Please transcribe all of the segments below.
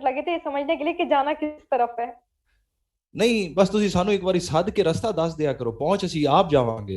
لگے تھے سمجھنے کے لیے کہ جانا کس طرف ہے. نہیں ਬਸ ਤੁਸੀਂ ਸਾਨੂੰ ਇੱਕ ਵਾਰੀ ਸੱਦ ਕੇ ਰਸਤਾ ਦੱਸ ਦਿਆ ਕਰੋ, ਪਹੁੰਚ ਅਸੀਂ ਆਪ ਜਾਵਾਂਗੇ.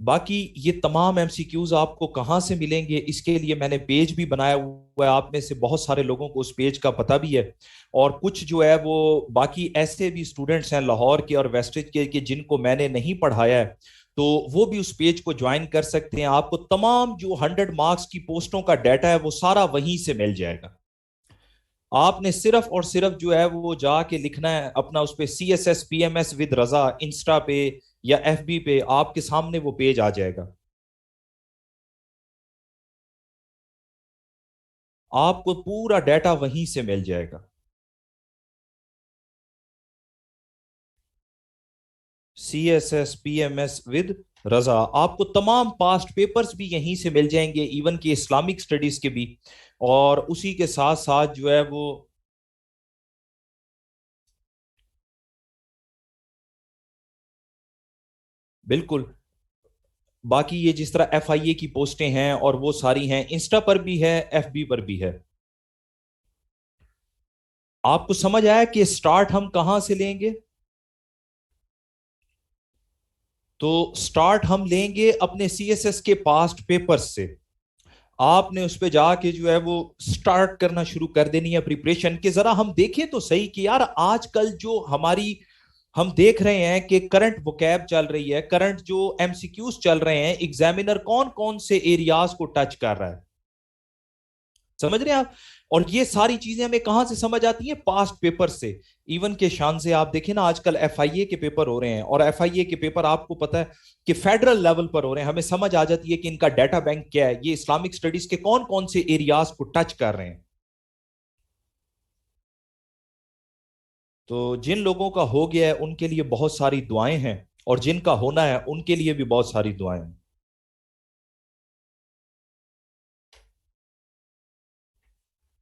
باقی یہ تمام ایم سی کیوز آپ کو کہاں سے ملیں گے، اس کے لیے میں نے پیج بھی بنایا ہوا ہے، آپ میں سے بہت سارے لوگوں کو اس پیج کا پتہ بھی ہے، اور کچھ جو ہے وہ باقی ایسے بھی اسٹوڈنٹس ہیں لاہور کے اور ویسٹریج کے کہ جن کو میں نے نہیں پڑھایا ہے، تو وہ بھی اس پیج کو جوائن کر سکتے ہیں. آپ کو تمام جو 100 مارکس کی پوسٹوں کا ڈیٹا ہے وہ سارا وہیں سے مل جائے گا. آپ نے صرف اور صرف جو ہے وہ جا کے لکھنا ہے اپنا اس پہ CSS PMS with Raza Insta پہ یا FB پہ، آپ کے سامنے وہ پیج آ جائے گا. آپ کو پورا ڈیٹا وہیں سے مل جائے گا. CSS PMS with رضا، آپ کو تمام پاسٹ پیپرز بھی یہیں سے مل جائیں گے، ایون کہ اسلامک اسٹڈیز کے بھی، اور اسی کے ساتھ ساتھ جو ہے وہ بالکل باقی یہ جس طرح FIA کی پوسٹیں ہیں اور وہ ساری ہیں، انسٹا پر بھی ہے، FB پر بھی ہے. آپ کو سمجھ آیا کہ سٹارٹ ہم کہاں سے لیں گے؟ تو سٹارٹ ہم لیں گے اپنے CSS کے پاسٹ پیپر سے. آپ نے اس پہ جا کے جو ہے وہ سٹارٹ کرنا شروع کر دینی ہے پریپریشن، کہ ذرا ہم دیکھیں تو صحیح کہ یار آج کل جو ہماری ہم دیکھ رہے ہیں کہ کرنٹ وکیب چل رہی ہے، کرنٹ جو MCQs چل رہے ہیں، ایگزامینر کون کون سے ایریاز کو ٹچ کر رہا ہے، سمجھ رہے ہیں آپ؟ اور یہ ساری چیزیں ہمیں کہاں سے سمجھ آتی ہیں؟ پاسٹ پیپر سے. ایون کے شان سے آپ دیکھیں نا آج کل FIA کے پیپر ہو رہے ہیں، اور FIA کے پیپر آپ کو پتا ہے کہ فیڈرل لیول پر ہو رہے ہیں، ہمیں سمجھ آ جاتی ہے کہ ان کا ڈیٹا بینک کیا ہے، یہ اسلامک سٹڈیز کے کون کون سے ایریاز کو ٹچ کر رہے ہیں. تو جن لوگوں کا ہو گیا ہے ان کے لیے بہت ساری دعائیں ہیں، اور جن کا ہونا ہے ان کے لیے بھی بہت ساری دعائیں ہیں.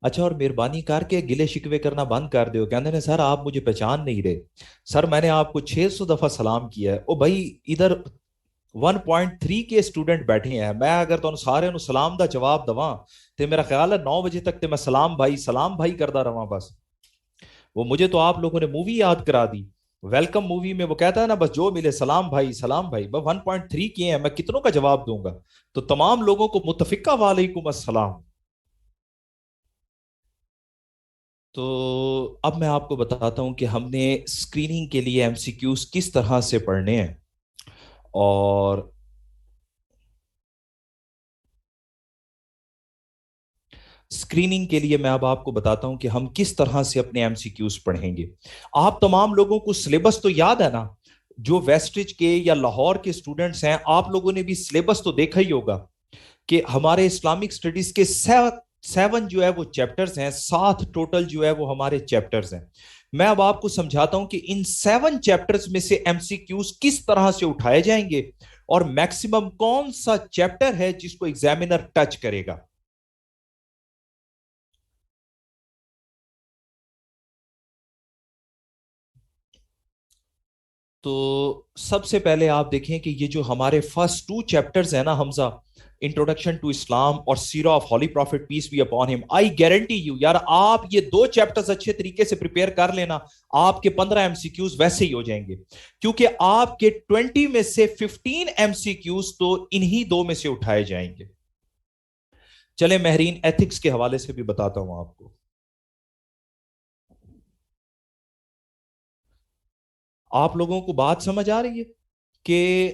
اچھا، اور مہربانی کر کے گلے شکوے کرنا بند کر دیو، کہتے ہیں سر آپ مجھے پہچان نہیں رہے، سر میں نے آپ کو 600 دفعہ سلام کیا ہے. او بھائی ادھر 1.3 کے اسٹوڈنٹ بیٹھے ہیں، میں اگر تو سارے نو سلام دا جواب دواں تو میرا خیال ہے 9 بجے تک تے میں سلام بھائی کردا رہا بس. وہ مجھے تو آپ لوگوں نے مووی یاد کرا دی، ویلکم مووی میں وہ کہتا ہے نا بس جو ملے سلام بھائی سلام بھائی. بس 1.3 کیے ہیں، میں کتنوں کا جواب دوں گا؟ تو تمام لوگوں کو متفقہ وعلیکم السلام. تو اب میں آپ کو بتاتا ہوں کہ ہم نے اسکریننگ کے لیے MCQs کس طرح سے پڑھنے ہیں. اور اسکریننگ کے لیے میں اب آپ کو بتاتا ہوں کہ ہم کس طرح سے اپنے MCQs پڑھیں گے. آپ تمام لوگوں کو سلیبس تو یاد ہے نا؟ جو ویسٹرج کے یا لاہور کے اسٹوڈنٹس ہیں، آپ لوگوں نے بھی سلیبس تو دیکھا ہی ہوگا کہ ہمارے اسلامک سٹڈیز کے 7 جو ہے وہ چیپٹرز ہیں، 7 ٹوٹل جو ہے وہ ہمارے چیپٹرز ہیں. میں اب آپ کو سمجھاتا ہوں کہ ان 7 چیپٹرز میں سے MCQs کس طرح سے اٹھائے جائیں گے، اور میکسیمم کون سا چیپٹر ہے جس کو ایگزامینر ٹچ کرے گا. تو سب سے پہلے آپ دیکھیں کہ یہ جو ہمارے فرسٹ 2 چیپٹرز ہیں نا حمزہ، انٹروڈکشن ٹو اسلام اور سیرہ of Holy Prophet peace be upon him, I guarantee you یار آپ یہ 2 چیپٹرز اچھے طریقے سے پریپیئر کر لینا، آپ کے 15 MCQs ویسے ہی ہو جائیں گے، کیونکہ آپ کے 20 میں سے 15 MCQs تو انہی 2 میں سے اٹھائے جائیں گے. چلے مہرین ایتھکس کے حوالے سے بھی بتاتا ہوں آپ کو. آپ لوگوں کو بات سمجھ آ رہی ہے کہ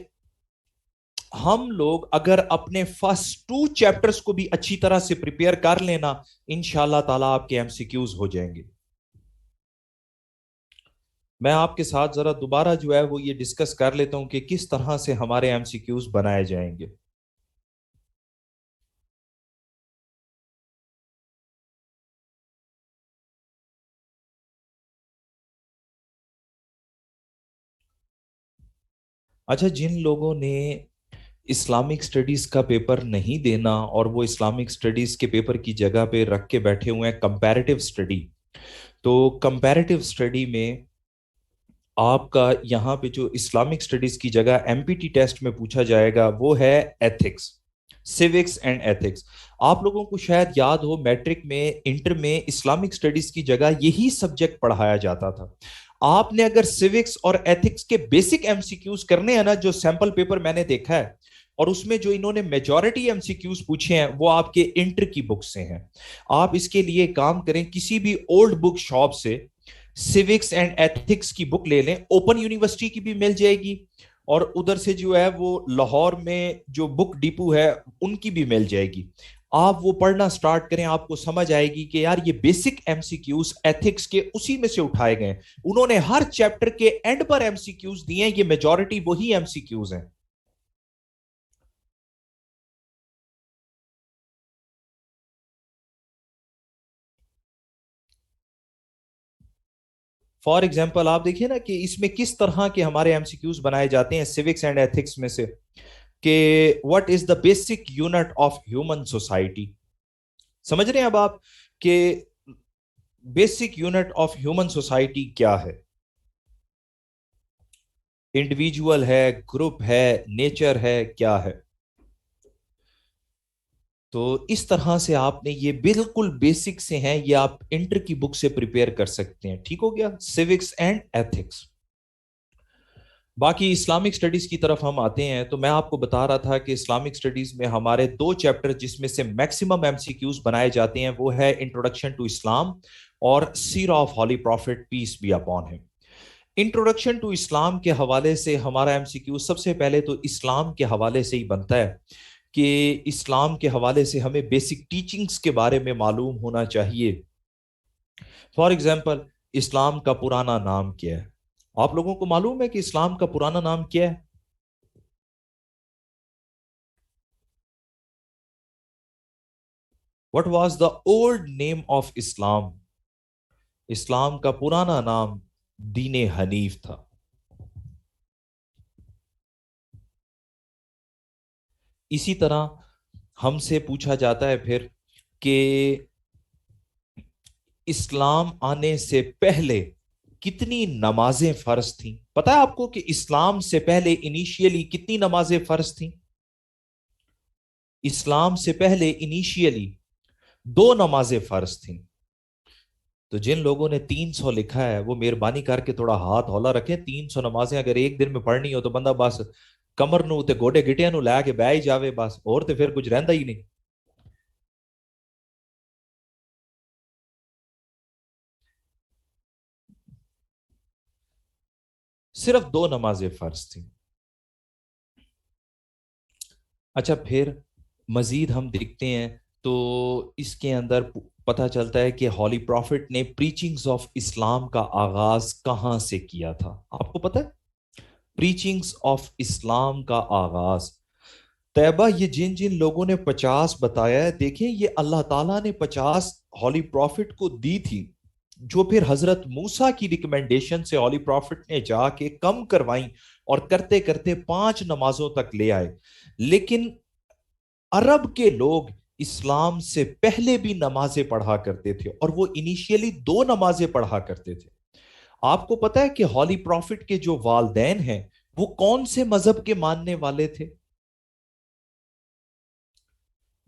ہم لوگ اگر اپنے فرسٹ 2 چیپٹرز کو بھی اچھی طرح سے پریپیئر کر لینا، انشاءاللہ تعالیٰ آپ کے MCQs ہو جائیں گے. میں آپ کے ساتھ ذرا دوبارہ جو ہے وہ یہ ڈسکس کر لیتا ہوں کہ کس طرح سے ہمارے MCQs بنائے جائیں گے. اچھا، جن لوگوں نے اسلامک سٹڈیز کا پیپر نہیں دینا اور وہ اسلامک سٹڈیز کے پیپر کی جگہ پہ رکھ کے بیٹھے ہوئے ہیں کمپیریٹیو سٹڈی، تو کمپیریٹیو سٹڈی میں آپ کا یہاں پہ جو اسلامک سٹڈیز کی جگہ MPT ٹیسٹ میں پوچھا جائے گا وہ ہے ایتھکس، سیوکس اینڈ ایتھکس. آپ لوگوں کو شاید یاد ہو میٹرک میں انٹر میں اسلامک سٹڈیز کی جگہ یہی سبجیکٹ پڑھایا جاتا تھا. آپ نے اگر سیوکس اور ایتھکس کے بیسک ایم سی کیوز کرنے ہیں نا، جو سیمپل پیپر میں نے دیکھا ہے اور اس میں جو انہوں نے میجورٹی ایم سی کیوز پوچھے ہیں وہ آپ کے انٹر کی بک سے ہیں. آپ اس کے لیے کام کریں، کسی بھی اولڈ بک شاپ سے سیوکس اینڈ ایتھکس کی بک لے لیں. اوپن یونیورسٹی کی بھی مل جائے گی، اور ادھر سے جو ہے وہ لاہور میں جو بک ڈپو ہے ان کی بھی مل جائے گی. آپ وہ پڑھنا سٹارٹ کریں، آپ کو سمجھ آئے گی کہ یار یہ basic M C Qs ethics کے اسی میں سے اٹھائے گئے. انہوں نے ہر چیپٹر کے اینڈ پر ایم سی کیوز دیے ہیں، یہ میجورٹی وہی ایم سی کیوز ہیں. فار ایگزامپل آپ دیکھیے نا کہ اس میں کس طرح کے ہمارے ایم سی کیوز بنائے جاتے ہیں سیوکس اینڈ ایتھکس میں سے، کہ what is the basic unit of human society. سمجھ رہے ہیں اب آپ کہ basic unit of human society کیا ہے؟ انڈیویجول ہے، گروپ ہے، نیچر ہے، کیا ہے؟ تو اس طرح سے آپ نے یہ بالکل بیسک سے ہیں، یہ آپ انٹر کی بک سے پریپیئر کر سکتے ہیں. ٹھیک ہو گیا، سیوکس اینڈ ایتھکس. باقی اسلامک سٹڈیز کی طرف ہم آتے ہیں تو میں آپ کو بتا رہا تھا کہ اسلامک سٹڈیز میں ہمارے دو چیپٹر جس میں سے میکسیمم ایم سی کیوز بنائے جاتے ہیں وہ ہے انٹروڈکشن ٹو اسلام اور سیرہ of Holy Prophet peace be upon him. Introduction to Islam کے حوالے سے ہمارا ایم سی کیو سب سے پہلے تو اسلام کے حوالے سے ہی بنتا ہے کہ اسلام کے حوالے سے ہمیں بیسک ٹیچنگز کے بارے میں معلوم ہونا چاہیے. فار ایگزامپل اسلام کا پرانا نام کیا ہے؟ آپ لوگوں کو معلوم ہے کہ اسلام کا پرانا نام کیا ہے؟ What was the old name of اسلام؟ اسلام کا پرانا نام دین حنیف تھا. اسی طرح ہم سے پوچھا جاتا ہے پھر کہ اسلام آنے سے پہلے کتنی نمازیں فرض تھیں؟ پتہ ہے آپ کو کہ اسلام سے پہلے انیشیلی کتنی نمازیں فرض تھیں؟ اسلام سے پہلے انیشیلی 2 نمازیں فرض تھیں. تو جن لوگوں نے 300 لکھا ہے وہ مہربانی کر کے تھوڑا ہاتھ ہولا رکھیں. 300 نمازیں اگر ایک دن میں پڑھنی ہو تو بندہ بس کمر نو تے گوڈے گٹیاں نو لے کے بہ ہی جاوے بس، اور تے پھر کچھ رہندا ہی نہیں. صرف 2 نمازیں فرض تھیں. اچھا پھر مزید ہم دیکھتے ہیں تو اس کے اندر پتہ چلتا ہے کہ ہولی پروفٹ نے پریچنگز آف اسلام کا آغاز کہاں سے کیا تھا؟ آپ کو پتہ ہے پریچنگز آف اسلام کا آغاز؟ طیبہ یہ جن جن لوگوں نے 50 بتایا ہے، دیکھیں یہ اللہ تعالیٰ نے 50 ہولی پروفٹ کو دی تھی، جو پھر حضرت موسیٰ کی ریکمنڈیشن سے ہولی پروفٹ نے جا کے کم کروائیں اور کرتے کرتے 5 نمازوں تک لے آئے. لیکن عرب کے لوگ اسلام سے پہلے بھی نمازیں پڑھا کرتے تھے اور وہ انیشیلی 2 نمازیں پڑھا کرتے تھے. آپ کو پتا ہے کہ ہولی پروفٹ کے جو والدین ہیں وہ کون سے مذہب کے ماننے والے تھے؟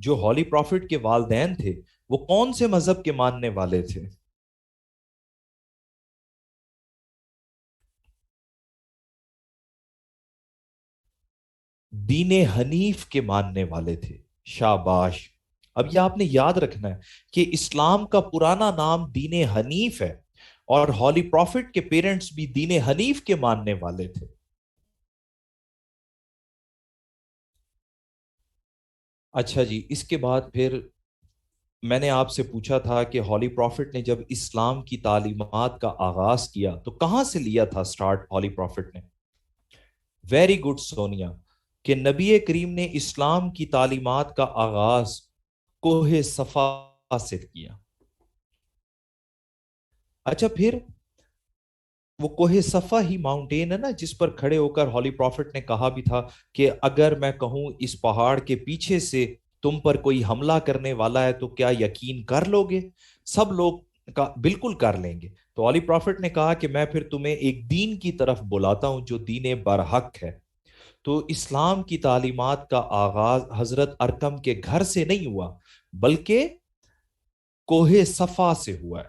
جو ہولی پروفٹ کے والدین تھے وہ کون سے مذہب کے ماننے والے تھے؟ دین حنیف کے ماننے والے تھے. شاباش. اب یہ آپ نے یاد رکھنا ہے کہ اسلام کا پرانا نام دین حنیف ہے اور ہولی پروفٹ کے پیرنٹس بھی دین حنیف کے ماننے والے تھے. اچھا جی، اس کے بعد پھر میں نے آپ سے پوچھا تھا کہ ہولی پروفٹ نے جب اسلام کی تعلیمات کا آغاز کیا تو کہاں سے لیا تھا سٹارٹ ہولی پروفٹ نے؟ ویری گڈ سونیا، کہ نبی کریم نے اسلام کی تعلیمات کا آغاز کوہ صفا سے کیا. اچھا پھر وہ کوہ صفا ہی ماؤنٹین ہے نا جس پر کھڑے ہو کر ہولی پروفٹ نے کہا بھی تھا کہ اگر میں کہوں اس پہاڑ کے پیچھے سے تم پر کوئی حملہ کرنے والا ہے تو کیا یقین کر لو گے؟ سب لوگ کا بالکل کر لیں گے. تو ہولی پروفٹ نے کہا کہ میں پھر تمہیں ایک دین کی طرف بلاتا ہوں جو دین برحق ہے. تو اسلام کی تعلیمات کا آغاز حضرت ارقم کے گھر سے نہیں ہوا بلکہ کوہ صفا سے ہوا ہے.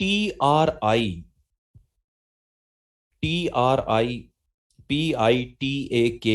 TRI, TRIPITAKA,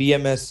PMS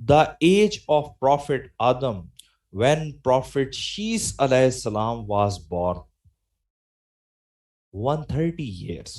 The age of Prophet Adam when Prophet Shis alayhi salam was born, 130 years,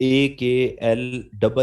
AKLEEMA,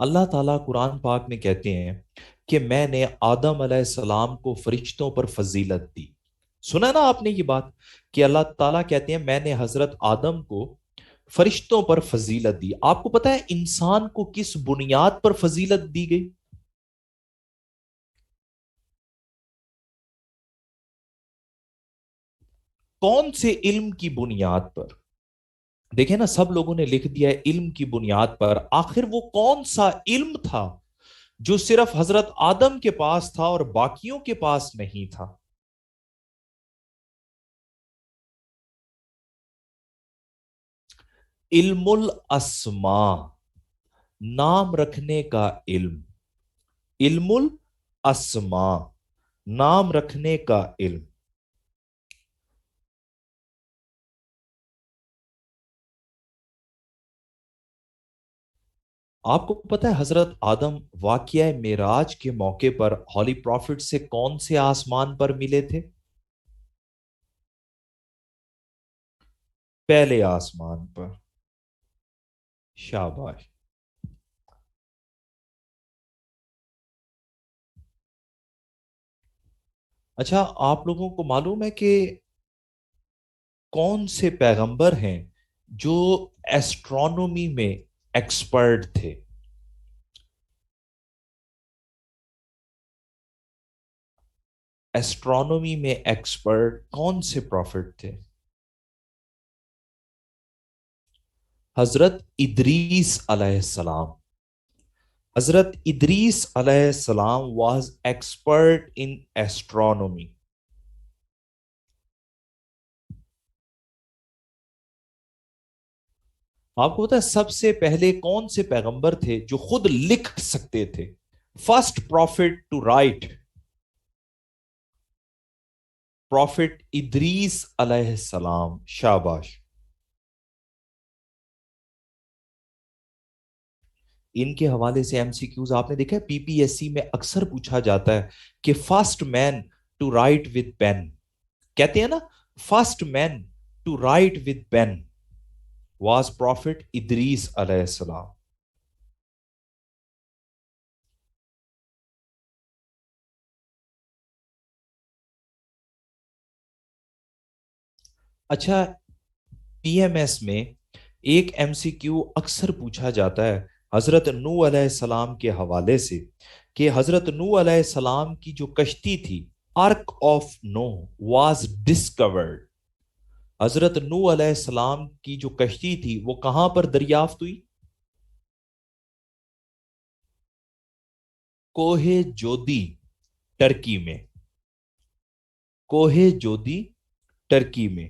اللہ تعالیٰ قرآن پاک میں کہتے ہیں کہ میں نے آدم علیہ السلام کو فرشتوں پر فضیلت دی. سنا نا آپ نے یہ بات کہ اللہ تعالیٰ کہتے ہیں میں نے حضرت آدم کو فرشتوں پر فضیلت دی. آپ کو پتا ہے انسان کو کس بنیاد پر فضیلت دی گئی؟ کون سے علم کی بنیاد پر؟ دیکھیں نا سب لوگوں نے لکھ دیا ہے علم کی بنیاد پر. آخر وہ کون سا علم تھا جو صرف حضرت آدم کے پاس تھا اور باقیوں کے پاس نہیں تھا؟ علم الاسماء، نام رکھنے کا علم. علم الاسماء، نام رکھنے کا علم. آپ کو پتا ہے حضرت آدم واقعہ معراج کے موقع پر ہولی پروفٹ سے کون سے آسمان پر ملے تھے؟ پہلے آسمان پر. شاباش. اچھا آپ لوگوں کو معلوم ہے کہ کون سے پیغمبر ہیں جو ایسٹرونومی میں ایکسپرٹ تھے؟ ایسٹرونومی میں ایکسپرٹ کون سے پروفٹ تھے؟ حضرت ادریس علیہ السلام. حضرت ادریس علیہ السلام واز ایکسپرٹ ان ایسٹرونومی. آپ کو پتا ہے سب سے پہلے کون سے پیغمبر تھے جو خود لکھ سکتے تھے؟ First prophet to write. Prophet Idris علیہ السلام. شاباش. ان کے حوالے سے ایم سی کیوز آپ نے دیکھا ہے پی پی ایس سی میں اکثر پوچھا جاتا ہے کہ first man to write with pen. کہتے ہیں نا first man to write with pen was prophet Idris علیہ السلام. اچھا پی ایم ایس میں ایک ایم سی کیو اکثر پوچھا جاتا ہے حضرت نوح علیہ السلام کے حوالے سے کہ حضرت نوح علیہ السلام کی جو کشتی تھی ark of Nuh was discovered. حضرت نوح علیہ السلام کی جو کشتی تھی وہ کہاں پر دریافت ہوئی؟ کوہ جودی ٹرکی میں. کوہ جودی ٹرکی میں.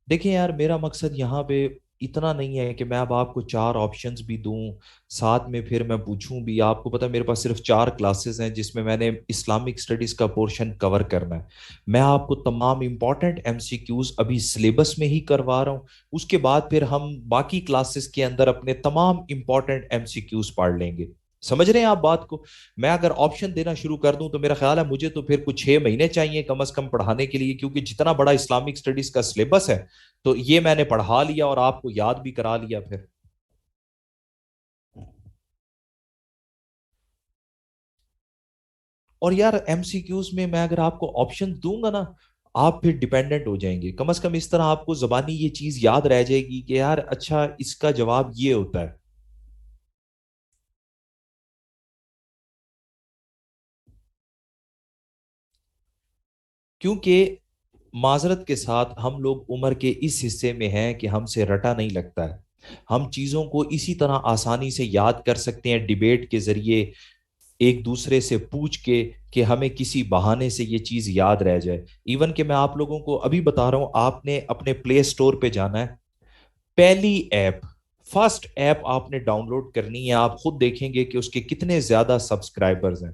دیکھیں یار میرا مقصد یہاں پہ اتنا نہیں ہے کہ میں اب آپ کو 4 آپشنز بھی دوں ساتھ میں پھر میں پوچھوں بھی. آپ کو پتا میرے پاس صرف 4 کلاسز ہیں جس میں نے اسلامک اسٹڈیز کا پورشن کور کرنا ہے. میں آپ کو تمام امپورٹنٹ ایم سی کیوز ابھی سلیبس میں ہی کروا رہا ہوں. اس کے بعد پھر ہم باقی کلاسز کے اندر اپنے تمام امپورٹنٹ ایم سی کیوز پڑھ لیں گے. سمجھ رہے ہیں آپ بات کو؟ میں اگر آپشن دینا شروع کر دوں تو میرا خیال ہے مجھے تو پھر کچھ 6 مہینے چاہیے کم از کم پڑھانے کے لیے، کیونکہ جتنا بڑا اسلامک اسٹڈیز کا سلیبس ہے تو یہ میں نے پڑھا لیا اور آپ کو یاد بھی کرا لیا پھر. اور یار ایم سی کیوز میں اگر آپ کو آپشن دوں گا نا آپ پھر ڈیپینڈنٹ ہو جائیں گے. کم از کم اس طرح آپ کو زبانی یہ چیز یاد رہ جائے گی کہ یار اچھا اس کا جواب یہ ہوتا ہے. کیونکہ معذرت کے ساتھ ہم لوگ عمر کے اس حصے میں ہیں کہ ہم سے رٹا نہیں لگتا ہے. ہم چیزوں کو اسی طرح آسانی سے یاد کر سکتے ہیں ڈیبیٹ کے ذریعے ایک دوسرے سے پوچھ کے کہ ہمیں کسی بہانے سے یہ چیز یاد رہ جائے. ایون کہ میں آپ لوگوں کو ابھی بتا رہا ہوں آپ نے اپنے پلے سٹور پہ جانا ہے. پہلی ایپ فرسٹ ایپ آپ نے ڈاؤن لوڈ کرنی ہے. آپ خود دیکھیں گے کہ اس کے کتنے زیادہ سبسکرائبرز ہیں.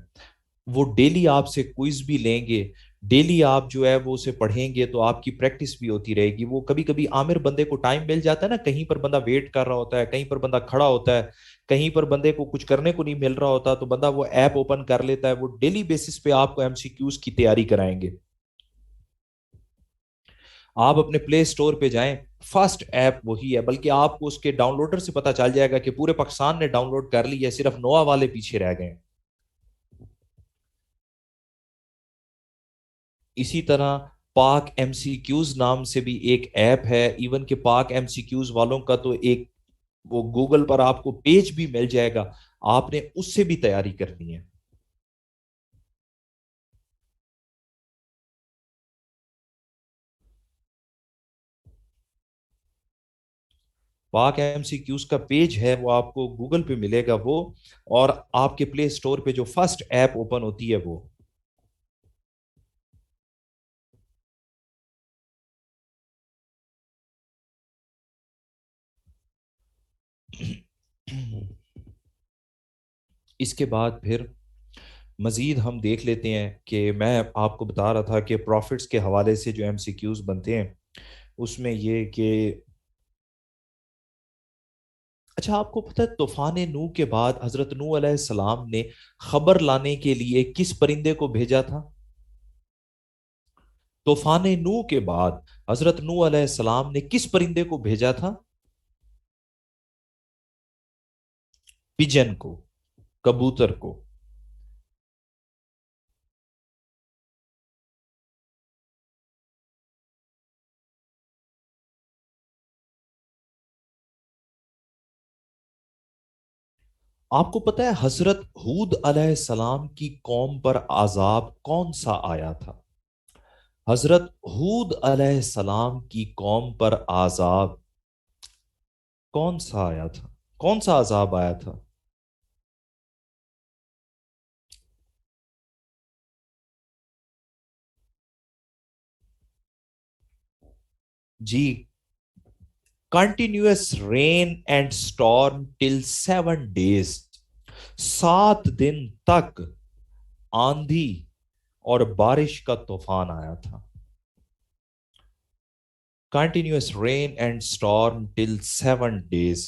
وہ ڈیلی آپ سے کوئز بھی لیں گے. ڈیلی آپ جو ہے وہ اسے پڑھیں گے تو آپ کی پریکٹس بھی ہوتی رہے گی. وہ کبھی کبھی عامر بندے کو ٹائم مل جاتا ہے نا، کہیں پر بندہ ویٹ کر رہا ہوتا ہے، کہیں پر بندہ کھڑا ہوتا ہے، کہیں پر بندے کو کچھ کرنے کو نہیں مل رہا ہوتا تو بندہ وہ ایپ اوپن کر لیتا ہے. وہ ڈیلی بیسس پہ آپ کو ایم سی کیوز کی تیاری کرائیں گے. آپ اپنے پلے اسٹور پہ جائیں، فرسٹ ایپ وہی ہے، بلکہ آپ کو اس کے ڈاؤن لوڈر سے پتا چل جائے گا کہ پورے پاکستان نے ڈاؤن لوڈ کر لی ہے، صرف نوا والے پیچھے رہ گئے. اسی طرح پاک ایم سی کیوز نام سے بھی ایک ایپ ہے، ایون کہ پاک ایم سی کیوز والوں کا تو ایک وہ گوگل پر آپ کو پیج بھی مل جائے گا، آپ نے اس سے بھی تیاری کرنی ہے. پاک ایم سی کیوز کا پیج ہے، وہ آپ کو گوگل پہ ملے گا وہ، اور آپ کے پلے اسٹور پہ جو فرسٹ ایپ اوپن ہوتی ہے وہ. اس کے بعد پھر مزید ہم دیکھ لیتے ہیں کہ میں آپ کو بتا رہا تھا کہ پروفٹس کے حوالے سے جو ایم سی کیوز بنتے ہیں اس میں یہ کہ اچھا آپ کو پتہ ہے طوفان نوح کے بعد حضرت نوح علیہ السلام نے خبر لانے کے لیے کس پرندے کو بھیجا تھا؟ طوفان نوح کے بعد حضرت نوح علیہ السلام نے کس پرندے کو بھیجا تھا؟ پجن کو، کبوتر کو. آپ کو پتہ ہے حضرت ہود علیہ السلام کی قوم پر عذاب کون سا آیا تھا؟ حضرت ہود علیہ السلام کی قوم پر عذاب کون سا آیا تھا؟ کون سا عذاب آیا تھا؟ جی، continuous rain and storm till 7 days. 7 دن تک آندھی اور بارش کا طوفان آیا تھا. Continuous rain and storm till 7 days.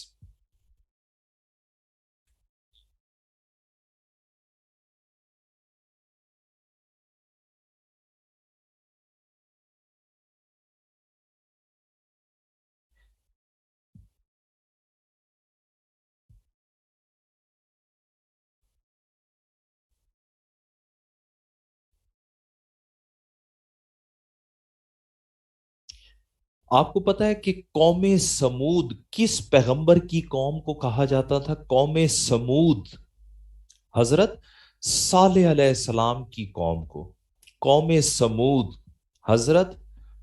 آپ کو پتا ہے کہ قوم سمود کس پیغمبر کی قوم کو کہا جاتا تھا؟ قوم سمود حضرت صالح علیہ السلام کی قوم کو. قوم سمود حضرت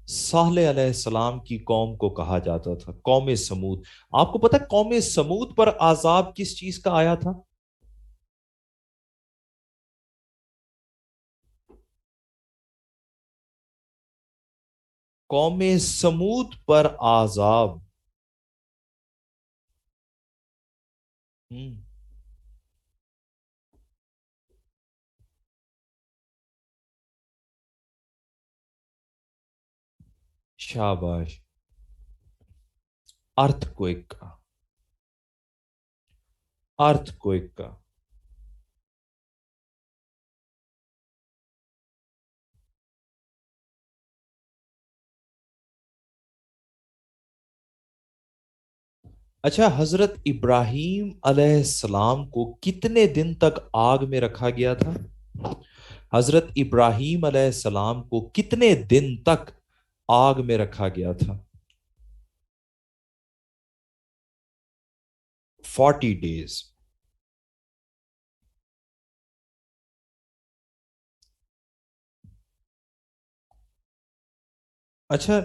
صالح علیہ السلام کی قوم کو کہا جاتا تھا قوم سمود. آپ کو پتا ہے قوم سمود پر عذاب کس چیز کا آیا تھا؟ قوم سمود پر عذاب. ہم، شاباش. ارتھ کوئک کا. ارتھ کوئک کا. اچھا حضرت ابراہیم علیہ السلام کو کتنے دن تک آگ میں رکھا گیا تھا؟ حضرت ابراہیم علیہ السلام کو کتنے دن تک آگ میں رکھا گیا تھا؟ 40 days. اچھا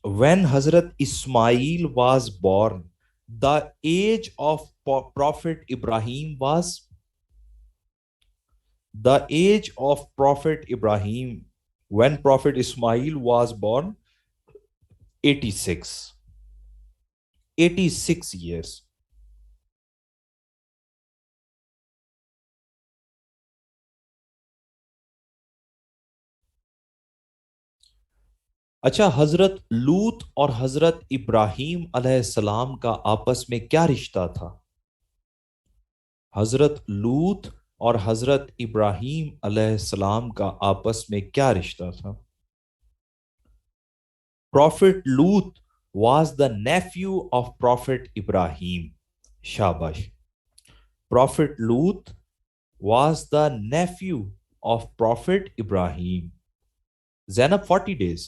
when حضرت اسماعیل was born, the age of prophet Ibrahim was the age of prophet Ibrahim when prophet Ismail was born 86 years. اچھا حضرت لوط اور حضرت ابراہیم علیہ السلام کا آپس میں کیا رشتہ تھا؟ حضرت لوط اور حضرت ابراہیم علیہ السلام کا آپس میں کیا رشتہ تھا؟ Prophet Lut was the nephew of Prophet Ibrahim. Shabash. Prophet Lut was the nephew of Prophet Ibrahim. Zainab, 40 days.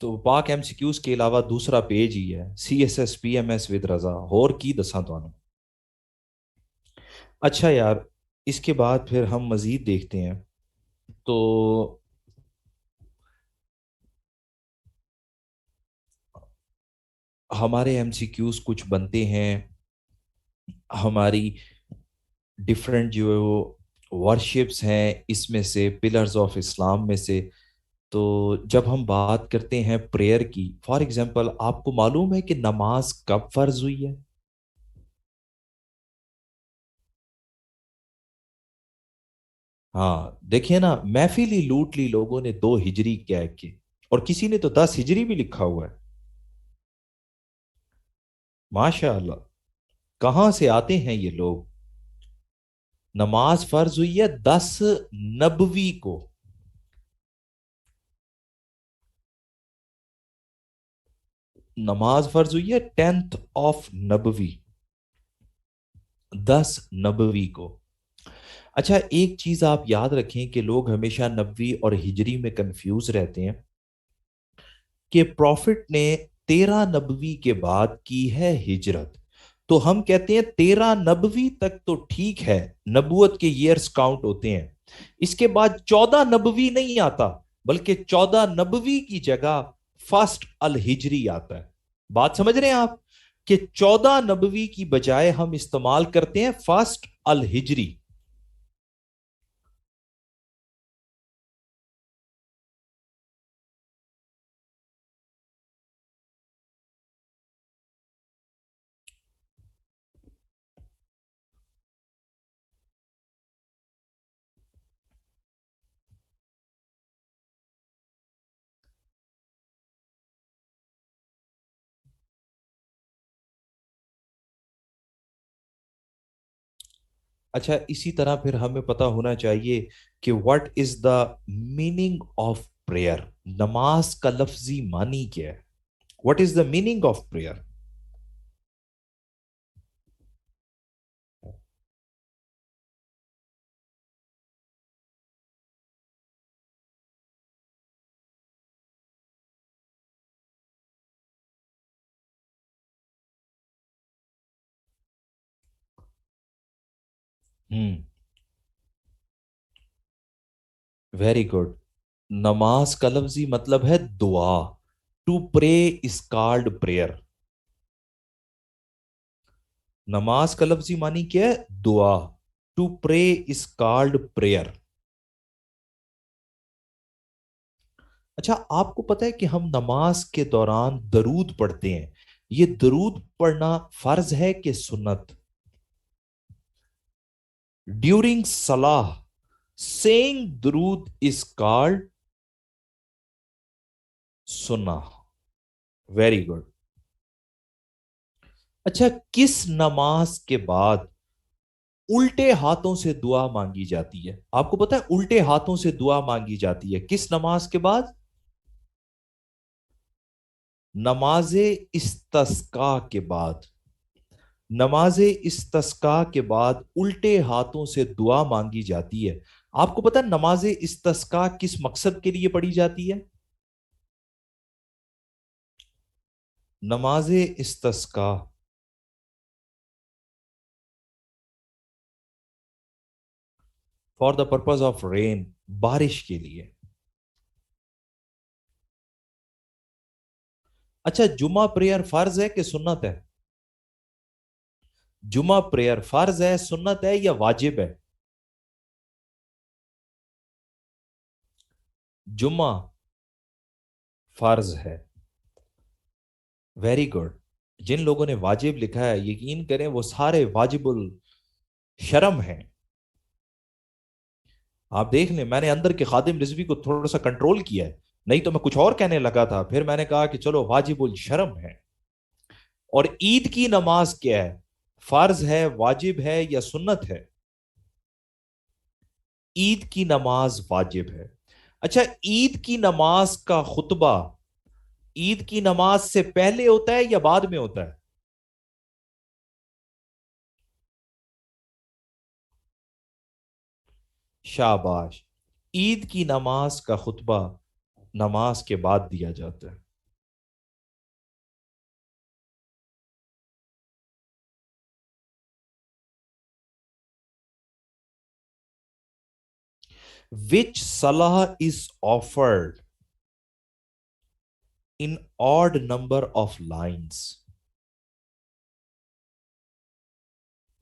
تو پاک ایم سی کیوز کے علاوہ دوسرا پیج ہی ہے C S S P M S with Raza اور کی دساں تو. اچھا یار، اس کے بعد پھر ہم مزید دیکھتے ہیں. تو ہمارے ایم سی کیوز کچھ بنتے ہیں ہماری ڈفرینٹ جو ورشپس ہیں اس میں سے، پلرز آف اسلام میں سے. تو جب ہم بات کرتے ہیں پریئر کی، فار ایگزامپل آپ کو معلوم ہے کہ نماز کب فرض ہوئی ہے؟ ہاں دیکھیں نا، محفل ہی لوٹ لی لوگوں نے 2 ہجری کہہ کے، اور کسی نے تو 10 ہجری بھی لکھا ہوا ہے. ماشاء اللہ، کہاں سے آتے ہیں یہ لوگ؟ نماز فرض ہوئی ہے 10 نبوی کو. نماز فرض ہوئی ہے 10 آف نبوی، 10 نبوی کو. اچھا ایک چیز آپ یاد رکھیں کہ لوگ ہمیشہ نبوی اور ہجری میں کنفیوز رہتے ہیں کہ پروفٹ نے 13 نبوی کے بعد کی ہے ہجرت. تو ہم کہتے ہیں 13 نبوی تک تو ٹھیک ہے، نبوت کے ایئرز کاؤنٹ ہوتے ہیں. اس کے بعد 14 نبوی نہیں آتا، بلکہ 14 نبوی کی جگہ فرسٹ الہجری آتا ہے. بات سمجھ رہے ہیں آپ کہ 14 نبوی کی بجائے ہم استعمال کرتے ہیں فرسٹ الہجری. اچھا اسی طرح پھر ہمیں پتا ہونا چاہیے کہ what is the meaning of prayer. نماز کا لفظی معنی کیا ہے؟ What is the meaning of prayer? ہوں، ویری گڈ. نماز کا لفظی مطلب ہے دعا. To pray is called prayer. نماز کا لفظی معنی کیا ہے؟ دعا. To pray is called prayer. اچھا آپ کو پتا ہے کہ ہم نماز کے دوران درود پڑھتے ہیں، یہ درود پڑھنا فرض ہے کہ سنت؟ ڈیورنگ صلاح سیئنگ درود از کالڈ سنہ. Very good. اچھا کس نماز کے بعد الٹے ہاتھوں سے دعا مانگی جاتی ہے؟ آپ کو پتا ہے الٹے ہاتھوں سے دعا مانگی جاتی ہے کس نماز کے بعد؟ نماز استسقاء کے بعد. نماز استسقاء کے بعد الٹے ہاتھوں سے دعا مانگی جاتی ہے. آپ کو پتا ہے نماز استسقاء کس مقصد کے لیے پڑھی جاتی ہے؟ نماز استسقاء for the purpose of rain, بارش کے لیے. اچھا جمعہ پریئر فرض ہے کہ سنت ہے؟ جمعہ پریئر فرض ہے، سنت ہے یا واجب ہے؟ جمعہ فرض ہے. Very good. جن لوگوں نے واجب لکھا ہے یقین کریں وہ سارے واجب الشرم ہیں. آپ دیکھ لیں میں نے اندر کے خادم رضوی کو تھوڑا سا کنٹرول کیا ہے، نہیں تو میں کچھ اور کہنے لگا تھا، پھر میں نے کہا کہ چلو واجب الشرم ہے. اور عید کی نماز کیا ہے؟ فرض ہے، واجب ہے یا سنت ہے؟ عید کی نماز واجب ہے. اچھا عید کی نماز کا خطبہ عید کی نماز سے پہلے ہوتا ہے یا بعد میں ہوتا ہے؟ شاباش. عید کی نماز کا خطبہ نماز کے بعد دیا جاتا ہے. Which salah is offered in odd number of lines?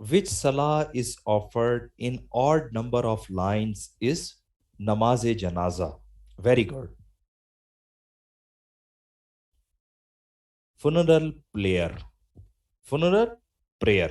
Which salah is offered in odd number of lines is namaz janaza. Very good. Funeral prayer. Funeral prayer.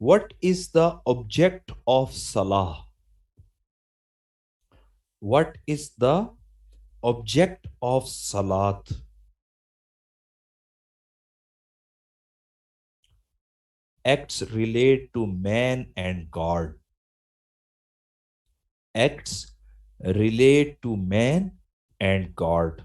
What is the object of salah? What is the object of salat? Acts relate to man and God. Acts relate to man and God.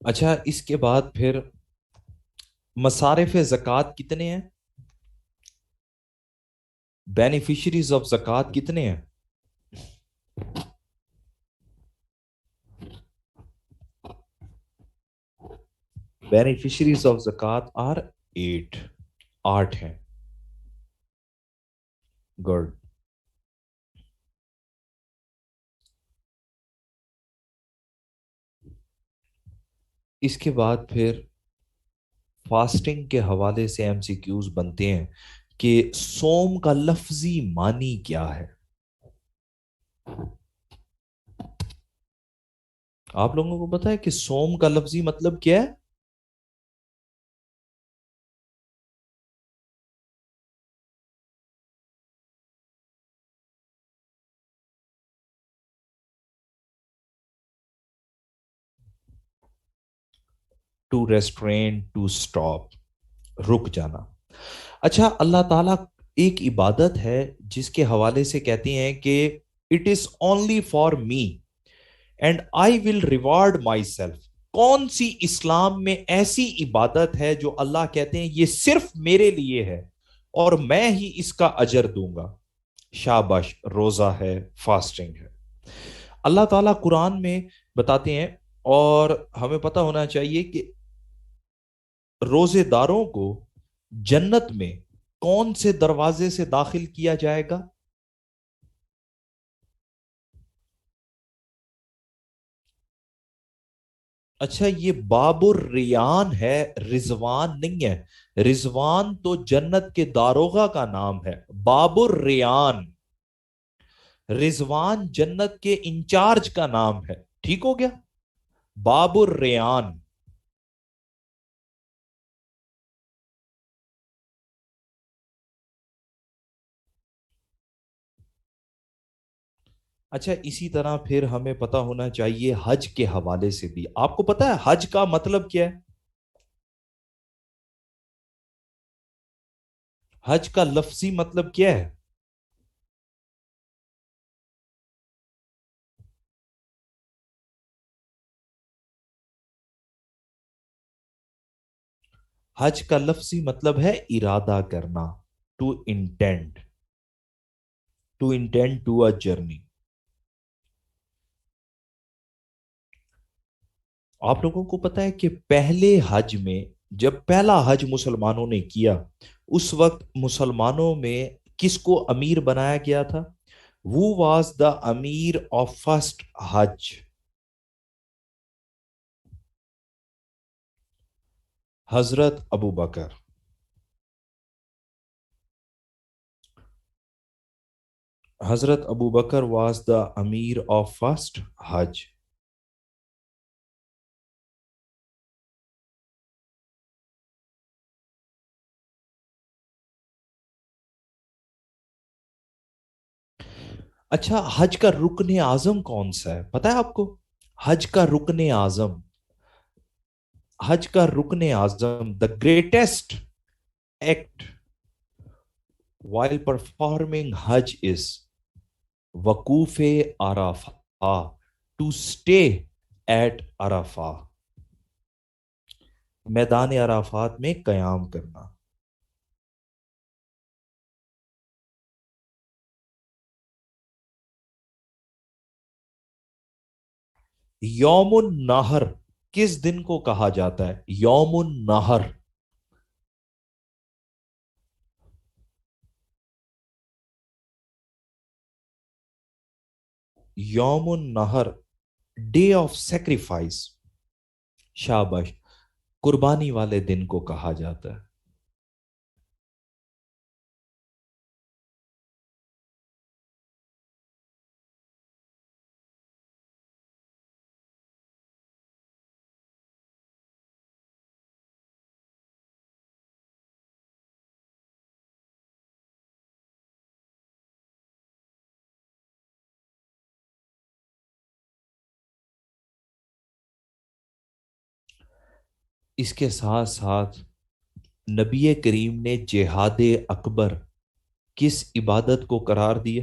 اچھا اس کے بعد پھر مصارف زکوٰۃ کتنے ہیں؟ Beneficiaries of زکوٰۃ کتنے ہیں؟ بینیفیشریز آف زکوٰۃ آر 8، 8 ہیں. گڈ. اس کے بعد پھر فاسٹنگ کے حوالے سے ایم سی کیوز بنتے ہیں کہ سوم کا لفظی معنی کیا ہے؟ آپ لوگوں کو پتا ہے کہ سوم کا لفظی مطلب کیا ہے؟ ٹو ریسٹرین، ٹو اسٹاپ، رک جانا. اچھا اللہ تعالیٰ ایک عبادت ہے جس کے حوالے سے کہتے ہیں کہ it is only for me and I will reward my self. کون سی اسلام میں ایسی عبادت ہے جو اللہ کہتے ہیں یہ صرف میرے لیے ہے اور میں ہی اس کا اجر دوں گا؟ شاباش، روزہ ہے، فاسٹنگ ہے. اللہ تعالیٰ قرآن میں بتاتے ہیں، اور ہمیں پتہ ہونا چاہیے کہ روزے داروں کو جنت میں کون سے دروازے سے داخل کیا جائے گا؟ اچھا یہ باب الریان ہے، رضوان نہیں ہے. رضوان تو جنت کے داروغہ کا نام ہے. باب الریان، رضوان جنت کے انچارج کا نام ہے. ٹھیک ہو گیا؟ باب الریان. اچھا اسی طرح پھر ہمیں پتا ہونا چاہیے حج کے حوالے سے بھی. آپ کو پتا ہے حج کا مطلب کیا ہے؟ حج کا لفظی مطلب کیا ہے؟ حج کا لفظی مطلب ہے ارادہ کرنا، to intend, to intend to a journey. آپ لوگوں کو پتا ہے کہ پہلے حج میں، جب پہلا حج مسلمانوں نے کیا، اس وقت مسلمانوں میں کس کو امیر بنایا گیا تھا؟ وہ واز دا امیر آف فرسٹ حج. حضرت ابو بکر. حضرت ابو بکر واز دا امیر آف فرسٹ حج. اچھا حج کا رکن اعظم کون سا ہے پتا ہے آپ کو؟ حج کا رکن اعظم، حج کا رکن اعظم، the greatest act while performing Hajj is وقوف عرفہ، to stay at عرفہ، میدان عرفات میں قیام کرنا. یوم النہر کس دن کو کہا جاتا ہے؟ یوم النہر. یوم النہر، ڈے آف سیکریفائس. شاباش، قربانی والے دن کو کہا جاتا ہے. اس کے ساتھ ساتھ نبی کریم نے جہاد اکبر کس عبادت کو قرار دیے؟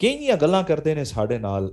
ਕਈਆਂ ਗੱਲਾਂ ਕਰਦੇ ਨੇ ਸਾਡੇ ਨਾਲ,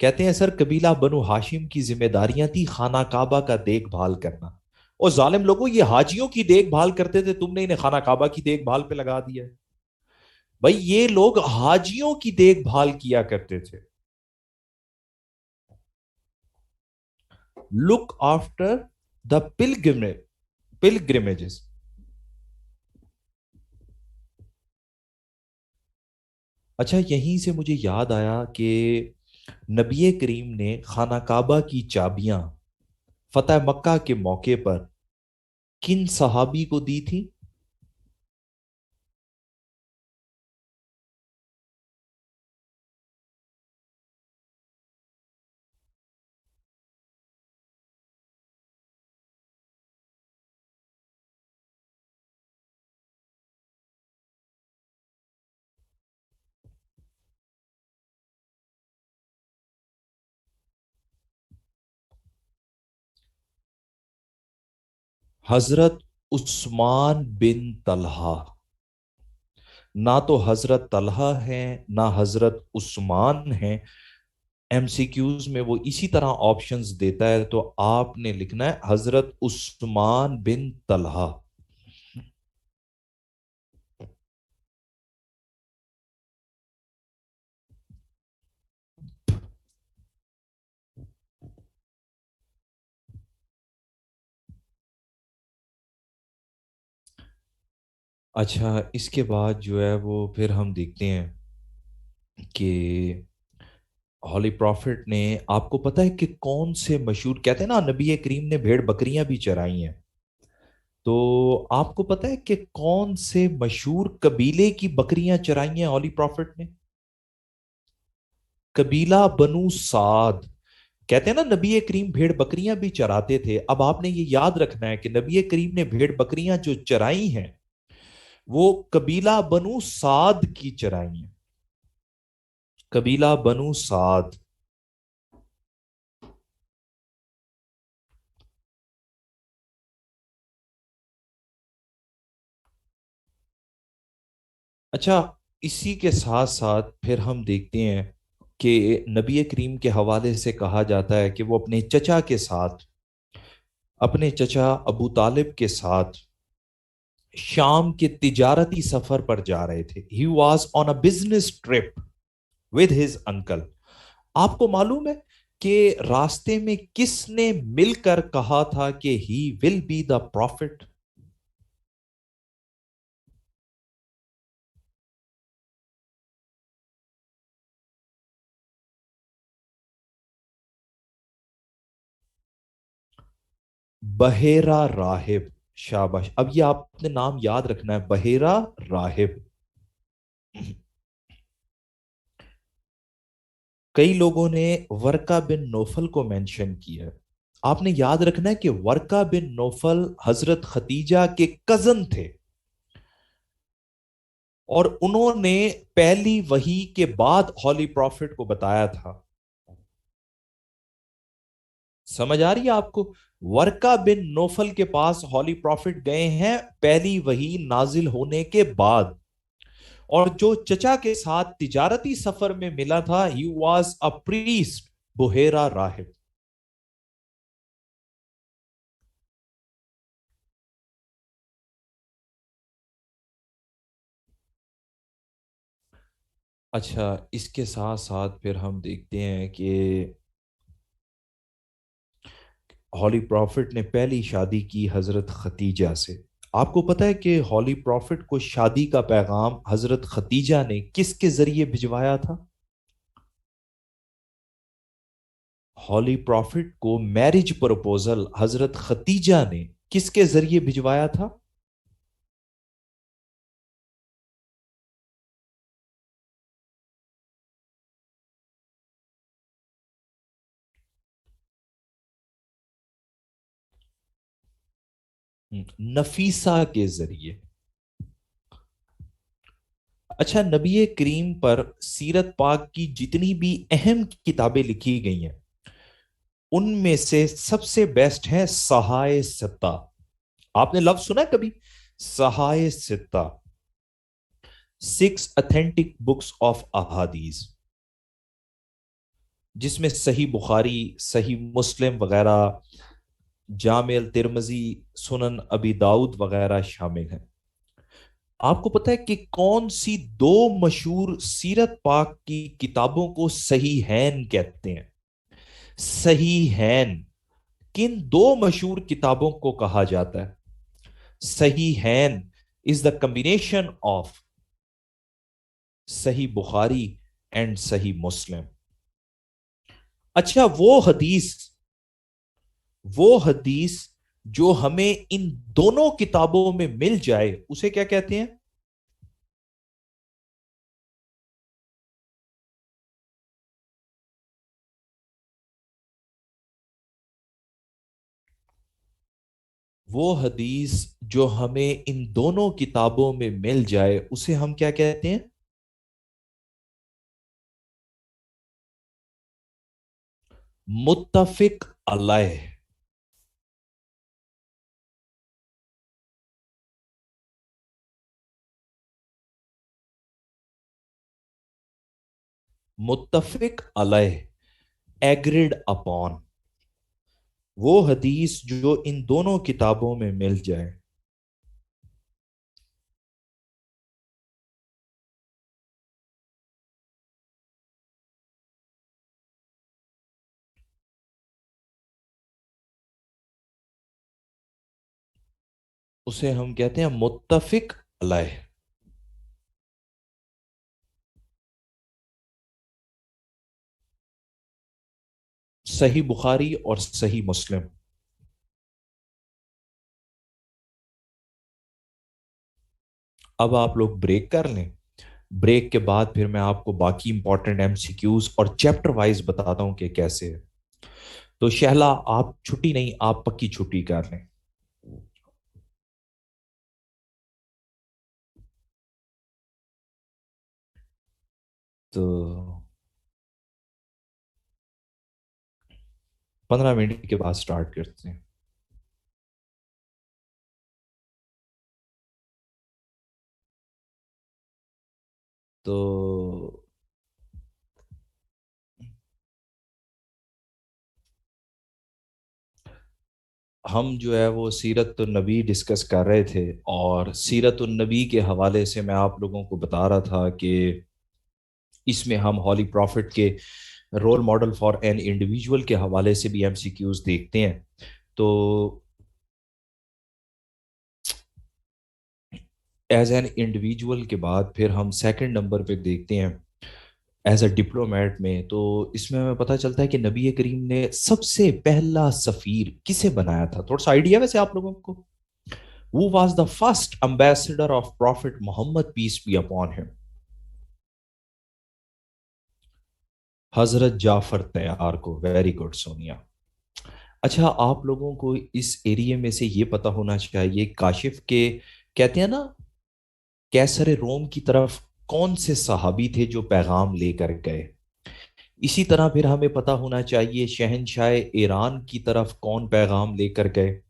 کہتے ہیں سر قبیلہ بنو ہاشم کی ذمہ داریاں تھی خانہ کعبہ کا دیکھ بھال کرنا. اور ظالم لوگوں یہ حاجیوں کی دیکھ بھال کرتے تھے, تم نے انہیں خانہ کعبہ کی دیکھ بھال پہ لگا دیا ہے. بھائی یہ لوگ حاجیوں کی دیکھ بھال کیا کرتے تھے. Look after the pilgrimages. اچھا یہیں سے مجھے یاد آیا کہ نبی کریم نے خانہ کعبہ کی چابیاں فتح مکہ کے موقع پر کن صحابی کو دی تھی؟ حضرت عثمان بن طلحہ. نہ تو حضرت طلحہ ہیں نہ حضرت عثمان ہیں. ایم سی کیوز میں وہ اسی طرح آپشنز دیتا ہے, تو آپ نے لکھنا ہے حضرت عثمان بن طلحہ. اچھا اس کے بعد جو ہے وہ پھر ہم دیکھتے ہیں کہ ہولی پروفٹ نے, آپ کو پتا ہے کہ کون سے مشہور, کہتے ہیں نا نبی کریم نے بھیڑ بکریاں بھی چرائی ہیں, تو آپ کو پتا ہے کہ کون سے مشہور قبیلے کی بکریاں چرائی ہیں ہولی پروفٹ نے؟ قبیلہ بنو سعد. کہتے ہیں نا نبی کریم بھیڑ بکریاں بھی چراتے تھے. اب آپ نے یہ یاد رکھنا ہے کہ نبی کریم نے بھیڑ بکریاں جو چرائی ہیں وہ قبیلہ بنو سعد کی چرائی ہیں. قبیلہ بنو سعد. اچھا اسی کے ساتھ ساتھ پھر ہم دیکھتے ہیں کہ نبی کریم کے حوالے سے کہا جاتا ہے کہ وہ اپنے چچا کے ساتھ, اپنے چچا ابو طالب کے ساتھ شام کے تجارتی سفر پر جا رہے تھے. He was on a business trip with his uncle. آپ کو معلوم ہے کہ راستے میں کس نے مل کر کہا تھا کہ ہی ول بی دا پروفٹ؟ بحیرہ راہب. شاباش, اب یہ آپ نے نام یاد رکھنا ہے, بحیرہ راہب. کئی لوگوں نے ورقہ بن نوفل کو مینشن کیا ہے. آپ نے یاد رکھنا ہے کہ ورقہ بن نوفل حضرت ختیجہ کے کزن تھے, اور انہوں نے پہلی وحی کے بعد ہولی پروفٹ کو بتایا تھا. سمجھ آ رہی ہے آپ کو؟ ورقہ بن نوفل کے پاس ہولی پروفٹ گئے ہیں پہلی وحی نازل ہونے کے بعد, اور جو چچا کے ساتھ تجارتی سفر میں ملا تھا, ہی واز اے پریسٹ, بحیرہ راہب. اچھا اس کے ساتھ ساتھ پھر ہم دیکھتے ہیں کہ ہولی پروفٹ نے پہلی شادی کی حضرت ختیجہ سے. آپ کو پتا ہے کہ ہولی پروفٹ کو شادی کا پیغام حضرت ختیجہ نے کس کے ذریعے بھجوایا تھا؟ ہولی پروفٹ کو میرج پروپوزل حضرت ختیجہ نے کس کے ذریعے بھجوایا تھا؟ نفیسہ کے ذریعے. اچھا نبی کریم پر سیرت پاک کی جتنی بھی اہم کتابیں لکھی گئی ہیں ان میں سے سب سے بیسٹ ہے صحائے ستہ. آپ نے لفظ سنا ہے کبھی؟ صحائے ستہ, 6 authentic books of احادیث. جس میں صحیح بخاری، صحیح مسلم وغیرہ، جامع ترمذی، سنن ابی داؤد وغیرہ شامل ہیں۔ آپ کو پتہ ہے کہ کون سی دو مشہور سیرت پاک کی کتابوں کو صحیحین کہتے ہیں؟ صحیحین کن دو مشہور کتابوں کو کہا جاتا ہے؟ صحیحین از دا کمبینیشن آف صحیح بخاری اینڈ صحیح مسلم۔ اچھا، وہ حدیث جو ہمیں ان دونوں کتابوں میں مل جائے اسے کیا کہتے ہیں؟ وہ حدیث جو ہمیں ان دونوں کتابوں میں مل جائے اسے ہم کیا کہتے ہیں؟ متفق علیہ۔ متفق علیہ، ایگریڈ اپون، وہ حدیث جو ان دونوں کتابوں میں مل جائے۔ اسے ہم کہتے ہیں متفق علیہ۔ صحیح بخاری اور صحیح مسلم۔ اب آپ لوگ بریک کر لیں، بریک کے بعد پھر میں آپ کو باقی امپورٹنٹ ایم سی کیوز اور چیپٹر وائز بتاتا ہوں کہ کیسے ہے۔ تو شہلا، آپ چھٹی نہیں، آپ پکی چھٹی کر لیں۔ تو 15 منٹ کے بعد سٹارٹ کرتے ہیں۔ تو ہم جو ہے وہ سیرت النبی ڈسکس کر رہے تھے، اور سیرت النبی کے حوالے سے میں آپ لوگوں کو بتا رہا تھا کہ اس میں ہم ہولی پروفٹ کے role model for an individual کے حوالے سے بھی ایم سی کیوز دیکھتے ہیں۔ تو ایز این انڈیویجول کے بعد پھر ہم سیکنڈ نمبر پہ دیکھتے ہیں ایز اے ڈپلومیٹ میں۔ تو اس میں ہمیں پتہ چلتا ہے کہ نبی کریم نے سب سے پہلا سفیر کسے بنایا تھا؟ تھوڑا سا آئیڈیا ویسے آپ لوگوں کو؟ Who was the first ambassador of Prophet Muhammad, peace be upon him? حضرت جعفر تیار کو۔ Very good Sonia. اچھا، آپ لوگوں کو اس ایریے میں سے یہ پتا ہونا چاہیے کاشف کے کہتے ہیں نا کیسر روم کی طرف کون سے صحابی تھے جو پیغام لے کر گئے؟ اسی طرح پھر ہمیں پتا ہونا چاہیے شہنشاہ ایران کی طرف کون پیغام لے کر گئے۔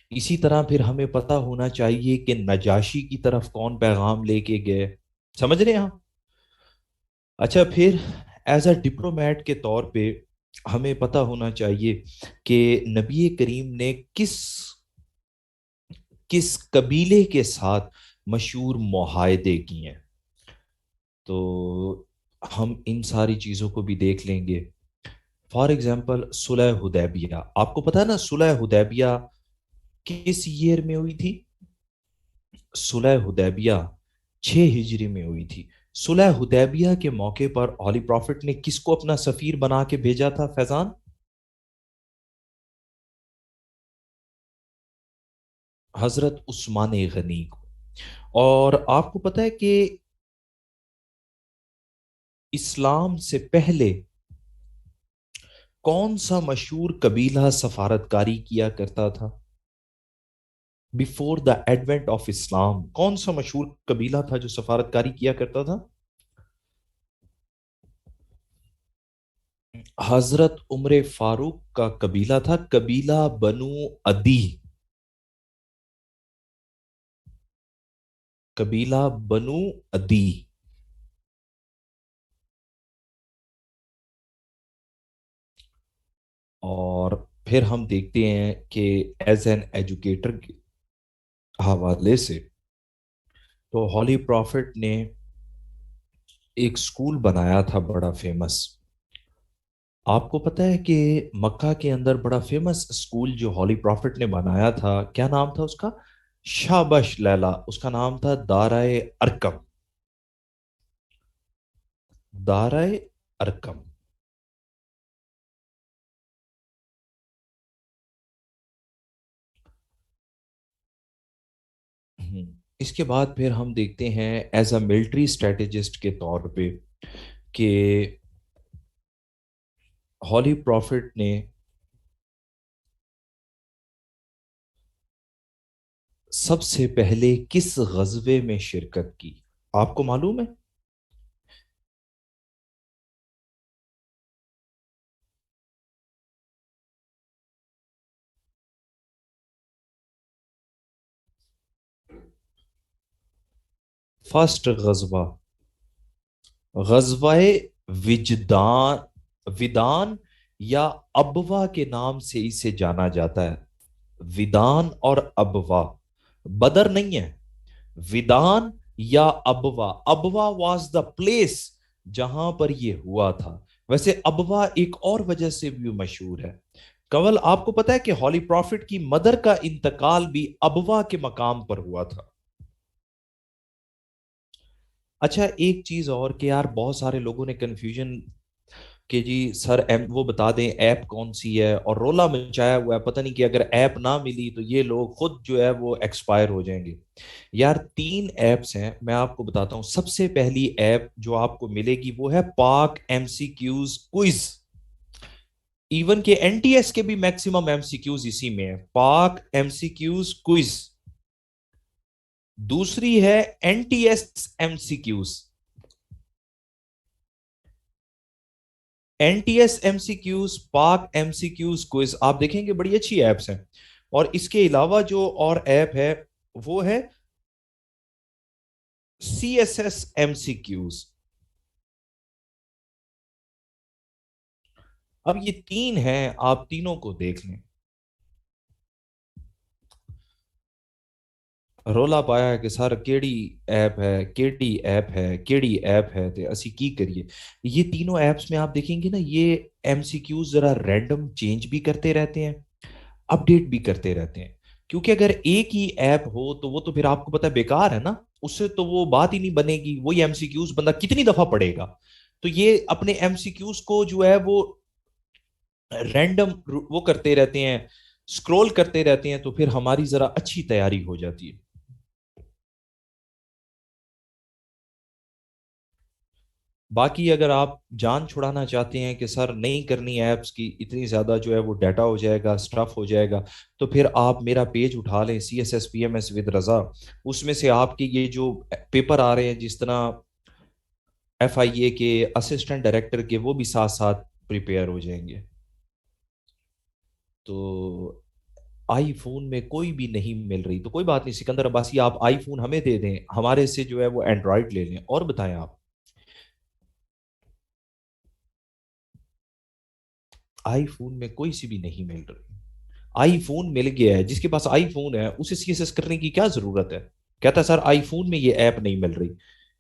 اسی طرح پھر ہمیں پتا ہونا چاہیے کہ نجاشی کی طرف کون پیغام لے کے گئے۔ سمجھ رہے ہیں ہم؟ اچھا، پھر ایز اے ڈپلومیٹ کے طور پہ ہمیں پتا ہونا چاہیے کہ نبی کریم نے کس کس قبیلے کے ساتھ مشہور معاہدے کیے ہیں۔ تو ہم ان ساری چیزوں کو بھی دیکھ لیں گے۔ فار ایگزامپل صلح حدیبیہ، آپ کو پتا ہے نا صلح حدیبیہ کس ایئر میں ہوئی تھی؟ صلح حدیبیہ 6 ہجری میں ہوئی تھی۔ صلح حدیبیہ کے موقع پر ہولی پروفٹ نے کس کو اپنا سفیر بنا کے بھیجا تھا فیضان؟ حضرت عثمان غنی کو۔ اور آپ کو پتا ہے کہ اسلام سے پہلے کون سا مشہور قبیلہ سفارتکاری کیا کرتا تھا؟ بیفور دا ایڈوینٹ آف اسلام کون سا مشہور قبیلہ تھا جو سفارتکاری کیا کرتا تھا؟ حضرت عمر فاروق کا قبیلہ تھا، قبیلہ بنو عدی۔ قبیلہ بنو عدی۔ اور پھر ہم دیکھتے ہیں کہ ایز این ایجوکیٹر کے حوالے سے تو ہولی پروفٹ نے ایک سکول بنایا تھا بڑا فیمس. آپ کو پتا ہے کہ مکہ کے اندر بڑا فیمس سکول جو ہولی پروفٹ نے بنایا تھا، کیا نام تھا اس کا؟ شابش لیلا، اس کا نام تھا دارائے ارکم. دارائے ارکم. اس کے بعد پھر ہم دیکھتے ہیں ایز اے ملٹری اسٹریٹجسٹ کے طور پہ کہ ہولی پروفٹ نے سب سے پہلے کس غزوے میں شرکت کی؟ آپ کو معلوم ہے؟ فرسٹ غزوہ، غزوہ وجدان، ودان یا ابوا کے نام سے اسے جانا جاتا ہے. ودان اور ابوا، بدر نہیں ہے. ودان یا ابوا. ابوا واز دا پلیس جہاں پر یہ ہوا تھا. ویسے ابوا ایک اور وجہ سے بھی مشہور ہے. کول آپ کو پتا ہے کہ ہولی پروفٹ کی مدر کا انتقال بھی ابوا کے مقام پر ہوا تھا. اچھا ایک چیز اور کہ یار بہت سارے لوگوں نے کنفیوژن کہ جی سر وہ بتا دیں ایپ کون سی ہے، اور رولا مچایا ہوا ہے پتہ نہیں کہ اگر ایپ نہ ملی تو یہ لوگ خود جو ہے وہ ایکسپائر ہو جائیں گے. یار تین ایپس ہیں، میں آپ کو بتاتا ہوں. سب سے پہلی ایپ جو آپ کو ملے گی وہ ہے Pak M C Qs quiz. Even کہ این ٹی ایس کے بھی میکسیمم ایم سی کیوز اسی میں ہے، Pak M C Qs quiz. دوسری ہے N T S M C Qs. N T S M C Qs, Pak M C Qs quiz, آپ دیکھیں گے بڑی اچھی ایپس ہیں. اور اس کے علاوہ جو اور ایپ ہے وہ ہے C S S M C Qs. اب یہ تین ہیں، آپ تینوں کو دیکھ لیں. رولا پایا ہے کہ سر کیڑی ایپ ہے، کیڑی ایپ ہے، کیڑی ایپ ہے تے اسی کی کریے. یہ تینوں ایپس میں آپ دیکھیں گے نا، یہ ایم سی کیوز ذرا رینڈم چینج بھی کرتے رہتے ہیں، اپڈیٹ بھی کرتے رہتے ہیں. کیونکہ اگر ایک ہی ایپ ہو تو وہ تو پھر آپ کو پتا ہے بیکار ہے نا، اس سے تو وہ بات ہی نہیں بنے گی. وہی ایم سی کیوز بندہ کتنی دفعہ پڑھے گا؟ تو یہ اپنے ایم سی کیوز کو جو ہے وہ رینڈم وہ کرتے رہتے ہیں، اسکرول کرتے رہتے ہیں، تو پھر ہماری ذرا اچھی تیاری ہو جاتی ہے. باقی اگر آپ جان چھڑانا چاہتے ہیں کہ سر نہیں کرنی ایپس کی اتنی زیادہ جو ہے وہ ڈیٹا ہو جائے گا، اسٹرف ہو جائے گا، تو پھر آپ میرا پیج اٹھا لیں C S S P M S with Raza. اس میں سے آپ کے یہ جو پیپر آ رہے ہیں جس طرح ایف آئی اے کے، اسسٹنٹ ڈائریکٹر کے، وہ بھی ساتھ ساتھ پریپیئر ہو جائیں گے. تو آئی فون میں کوئی بھی نہیں مل رہی تو کوئی بات نہیں سکندر عباسی، آپ آئی فون ہمیں دے دیں، ہمارے سے جو ہے وہ اینڈرائڈ لے لیں. اور بتائیں آپ. آئی فون میں کوئی سی بھی نہیں مل رہی. آئی فون مل گیا ہے، جس کے پاس آئی فون ہے اسے سی ایس ایس کرنے کی کیا ضرورت ہے؟ کہتا ہے سر آئی فون میں یہ ایپ نہیں مل رہی.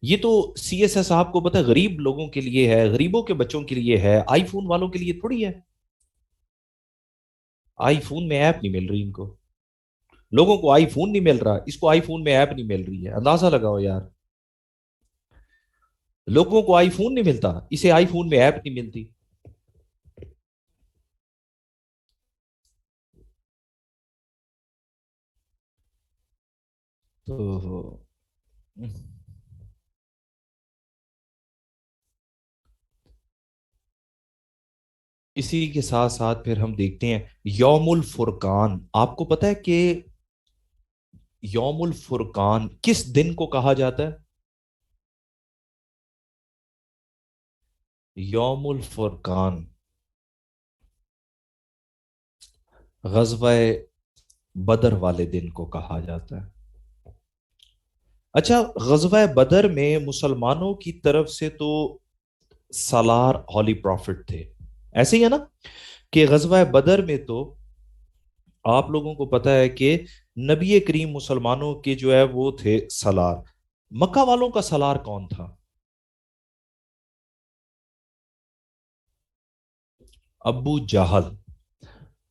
یہ تو سی ایس ایس آپ کو پتا ہے غریب لوگوں کے لیے ہے، غریبوں کے بچوں کے لیے ہے، آئی فون والوں کے لیے تھوڑی ہے. آئی فون میں ایپ نہیں مل رہی ان کو. لوگوں کو آئی فون نہیں مل رہا، اس کو آئی فون میں ایپ نہیں مل رہی ہے. اندازہ لگاؤ یار. لوگوں کو آئی فون نہیں ملتا، اسے آئی فون میں ایپ نہیں ملتی. تو اسی کے ساتھ ساتھ پھر ہم دیکھتے ہیں یوم الفرقان. آپ کو پتا ہے کہ یوم الفرقان کس دن کو کہا جاتا ہے؟ یوم الفرقان غزوہ بدر والے دن کو کہا جاتا ہے. اچھا غزوہ بدر میں مسلمانوں کی طرف سے تو سالار ہولی پروفٹ تھے، ایسے ہی ہے نا؟ کہ غزوہ بدر میں تو آپ لوگوں کو پتا ہے کہ نبی کریم مسلمانوں کے جو ہے وہ تھے سالار. مکہ والوں کا سالار کون تھا؟ ابو جہل.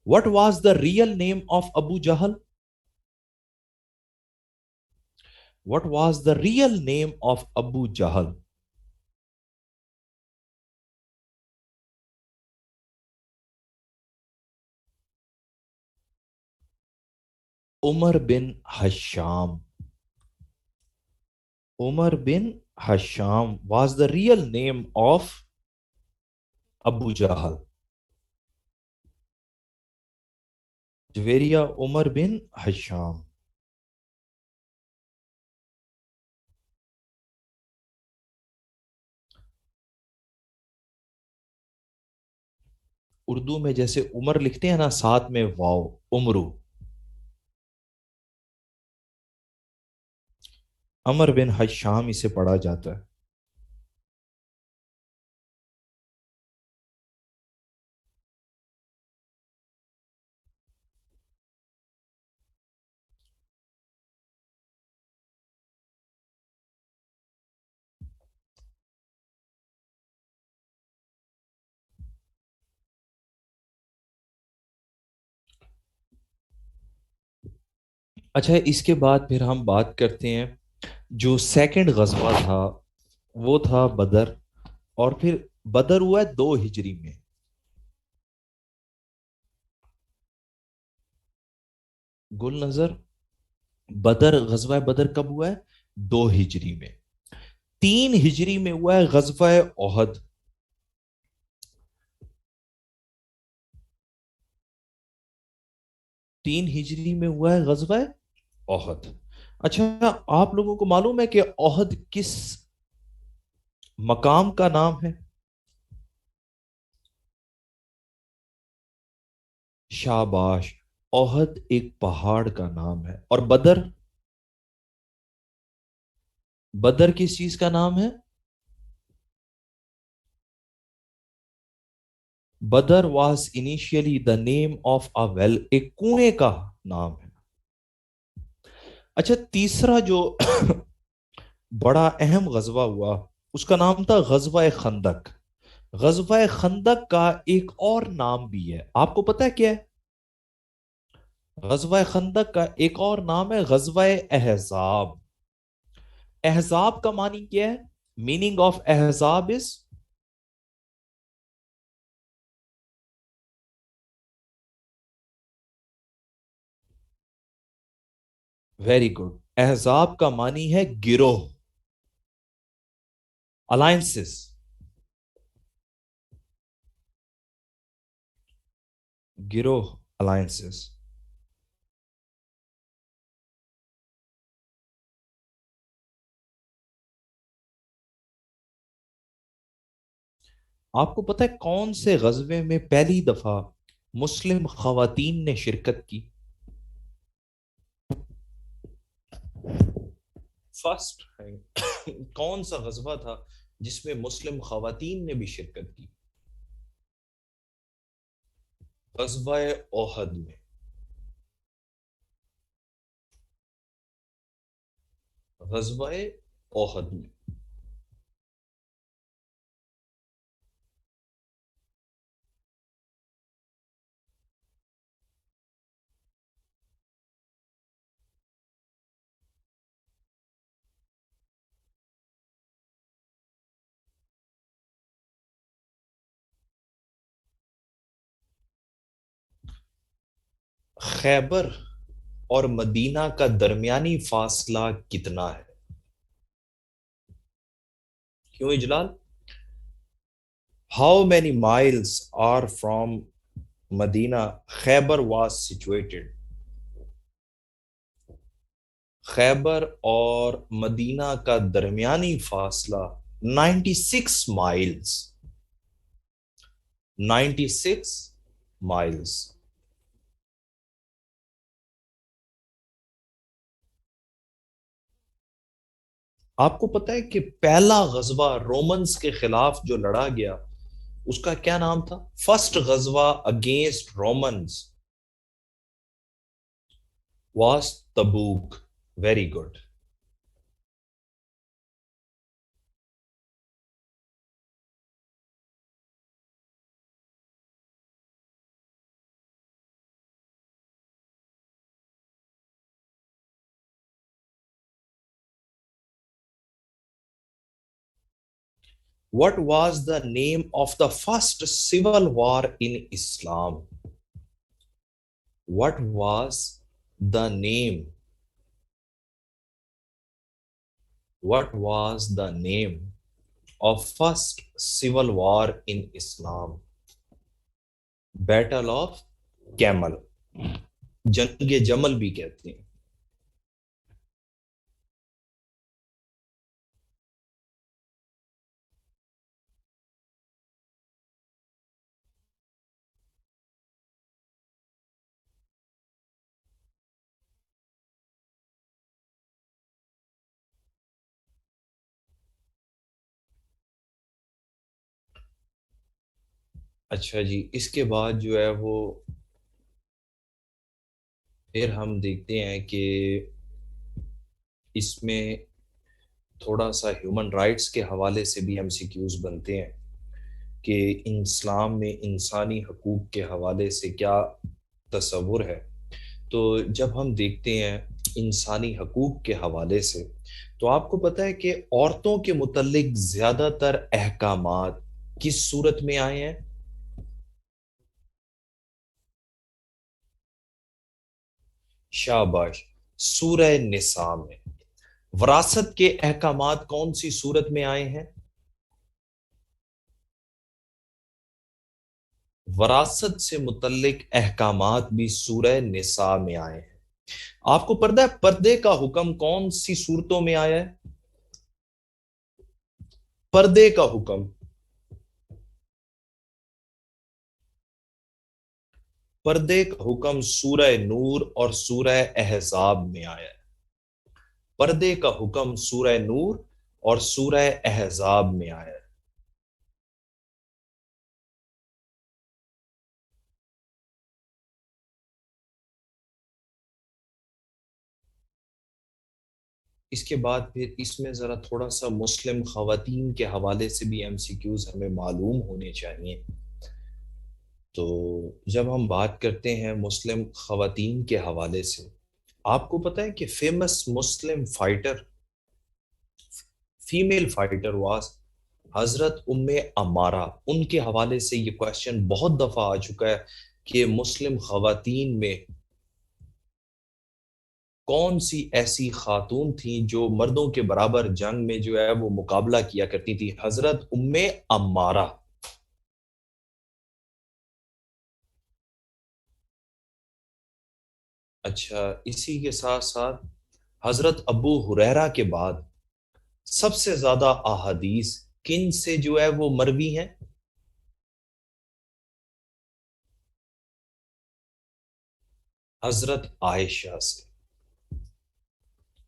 What was the real name of Abu Jahl? What was the real name of Abu Jahl? Umar bin Hasham. Umar bin Hasham was the real name of Abu Jahl. Javeria Umar bin Hasham. Urdu میں جیسے عمر لکھتے ہیں نا ساتھ میں واو، عمرو. عمر بن حشام اسے پڑھا جاتا ہے. اچھا اس کے بعد پھر ہم بات کرتے ہیں جو سیکنڈ غزوہ تھا وہ تھا بدر. اور پھر بدر ہوا ہے 2 ہجری میں. گل نظر، بدر غزوہ بدر کب ہوا ہے؟ 2 ہجری میں. 3 ہجری میں ہوا ہے غزوہ احد. 3 ہجری میں ہوا ہے غزوہ احد. اچھا آپ لوگوں کو معلوم ہے کہ احد کس مقام کا نام ہے؟ شاباش. احد ایک پہاڑ کا نام ہے. اور بدر؟ بدر کس چیز کا نام ہے؟ Badr was initially the name of a well, ایک کنویں کا نام ہے. اچھا تیسرا جو بڑا اہم غزوہ ہوا اس کا نام تھا غزوہ خندق. غزوہ خندق کا ایک اور نام بھی ہے، آپ کو پتا ہے کیا ہے؟ غزوہ خندق کا ایک اور نام ہے غزوہ احزاب. احزاب کا معنی کیا ہے؟ میننگ آف احزاب از ویری گڈ. احزاب کا معنی ہے گروہ، الائنسز. گروہ، الائنسز. آپ کو پتا ہے کون سے غزوے میں پہلی دفعہ مسلم خواتین نے شرکت کی؟ فرسٹ کون سا غزوہ تھا جس میں مسلم خواتین نے بھی شرکت کی؟ غزوہ احد میں. غزوہ احد میں. خیبر اور مدینہ کا درمیانی فاصلہ کتنا ہے؟ کیوں اجلال؟ How many miles are from Medina Khaybar was situated? خیبر اور مدینہ کا درمیانی فاصلہ 96 مائلز. 96 مائلز. آپ کو پتا ہے کہ پہلا غزوہ رومنز کے خلاف جو لڑا گیا اس کا کیا نام تھا؟ فرسٹ غزوہ against Romans was Tabuk. Very good. What was the name of the first civil war in Islam? What was the name? What was the name of first civil war in Islam? Battle of Camel. جنگ جمل بھی کہتے ہیں. اچھا جی, اس کے بعد جو ہے وہ پھر ہم دیکھتے ہیں کہ اس میں تھوڑا سا ہیومن رائٹس کے حوالے سے بھی ایم سی کیوز بنتے ہیں کہ اسلام میں انسانی حقوق کے حوالے سے کیا تصور ہے. تو جب ہم دیکھتے ہیں انسانی حقوق کے حوالے سے, تو آپ کو پتہ ہے کہ عورتوں کے متعلق زیادہ تر احکامات کس صورت میں آئے ہیں؟ شاباش, سورہ نساء میں. وراثت کے احکامات کون سی صورت میں آئے ہیں؟ وراثت سے متعلق احکامات بھی سورہ نساء میں آئے ہیں. آپ کو پردہ ہے پردے کا حکم کون سی صورتوں میں آیا ہے؟ پردے کا حکم سورہ نور اور سورہ احزاب میں آیا ہے. پردے کا حکم سورہ نور اور سورہ احزاب میں آیا ہے. اس کے بعد پھر اس میں ذرا تھوڑا سا مسلم خواتین کے حوالے سے بھی ایم سی کیوز ہمیں معلوم ہونے چاہیے. تو جب ہم بات کرتے ہیں مسلم خواتین کے حوالے سے, آپ کو پتہ ہے کہ famous Muslim fighter, female fighter was حضرت ام عمارہ. ان کے حوالے سے یہ کوشچن بہت دفعہ آ چکا ہے کہ مسلم خواتین میں کون سی ایسی خاتون تھیں جو مردوں کے برابر جنگ میں جو ہے وہ مقابلہ کیا کرتی تھی؟ حضرت ام عمارہ. اچھا, اسی کے ساتھ ساتھ حضرت ابو ہریرہ کے بعد سب سے زیادہ احادیث کن سے جو ہے وہ مروی ہیں؟ حضرت عائشہ سے.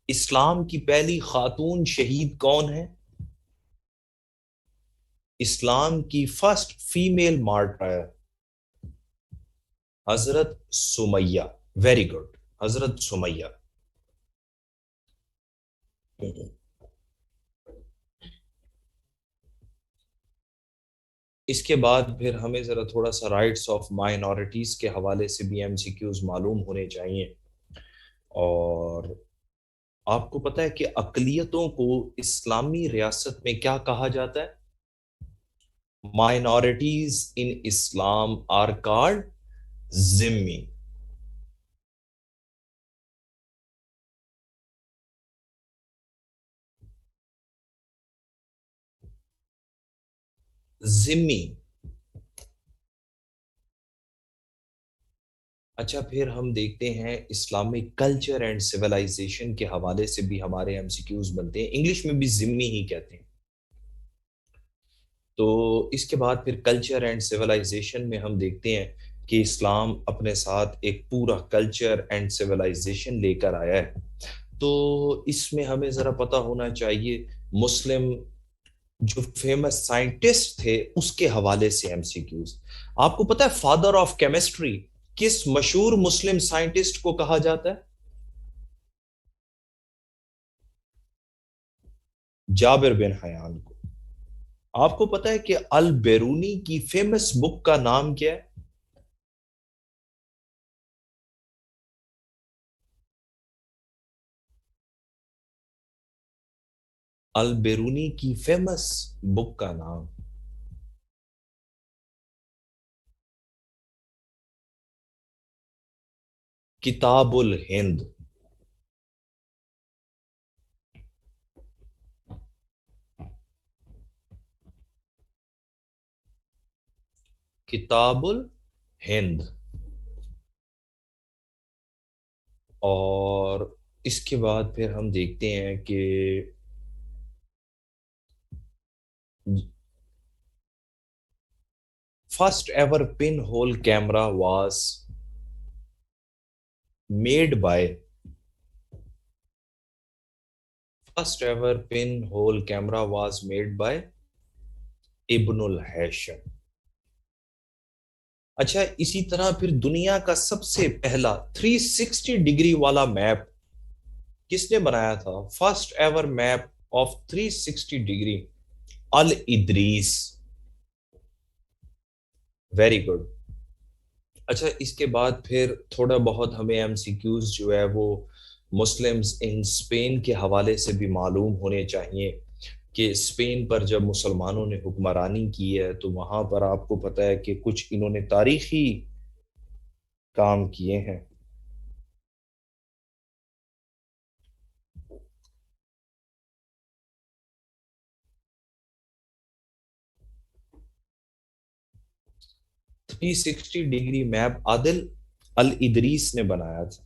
اسلام کی پہلی خاتون شہید کون ہے؟ اسلام کی فرسٹ فیمیل مارٹر حضرت سمیہ. ویری گڈ, حضرت سمیہ. اس کے بعد پھر ہمیں ذرا تھوڑا سا رائٹس آف مائنورٹیز کے حوالے سے بھی ایم سی کیوز معلوم ہونے چاہیے. اور آپ کو پتہ ہے کہ اقلیتوں کو اسلامی ریاست میں کیا کہا جاتا ہے؟ Minorities in Islam are called ذمی. ذمی. اچھا, پھر ہم دیکھتے ہیں اسلامک کلچر اینڈ سویلائزیشن کے حوالے سے بھی ہمارے ایم سی کیوز بنتے ہیں. انگلش میں بھی ذمی ہی کہتے ہیں. تو اس کے بعد پھر کلچر اینڈ سویلائزیشن میں ہم دیکھتے ہیں کہ اسلام اپنے ساتھ ایک پورا کلچر اینڈ سویلائزیشن لے کر آیا ہے. تو اس میں ہمیں ذرا پتہ ہونا چاہیے مسلم جو فیمس سائنٹسٹ تھے اس کے حوالے سے ایم سی کیوز. آپ کو پتا ہے فادر آف کیمسٹری کس مشہور مسلم سائنٹسٹ کو کہا جاتا ہے؟ جابر بن حیان کو. آپ کو پتا ہے کہ البیرونی کی فیمس بک کا نام کیا ہے؟ البیرونی کی فیمس بک کا نام کتاب الہند. کتاب الہند. اور اس کے بعد پھر ہم دیکھتے ہیں کہ first ever pin whole camera was made by. First ever pin whole camera was made by ابن الہیشم. اچھا اسی طرح پھر دنیا کا سب سے پہلا 360 ڈگری والا میپ کس نے بنایا تھا؟ First ever map of 360 degree Al Idrisi. Very good. اچھا اس کے بعد پھر تھوڑا بہت ہمیں ایم سی کیوز جو ہے وہ مسلمز ان اسپین کے حوالے سے بھی معلوم ہونے چاہیے کہ اسپین پر جب مسلمانوں نے حکمرانی کی ہے تو وہاں پر آپ کو پتہ ہے کہ کچھ انہوں نے تاریخی کام کیے ہیں. 360 ڈگری میپ عادل الادریس نے بنایا تھا.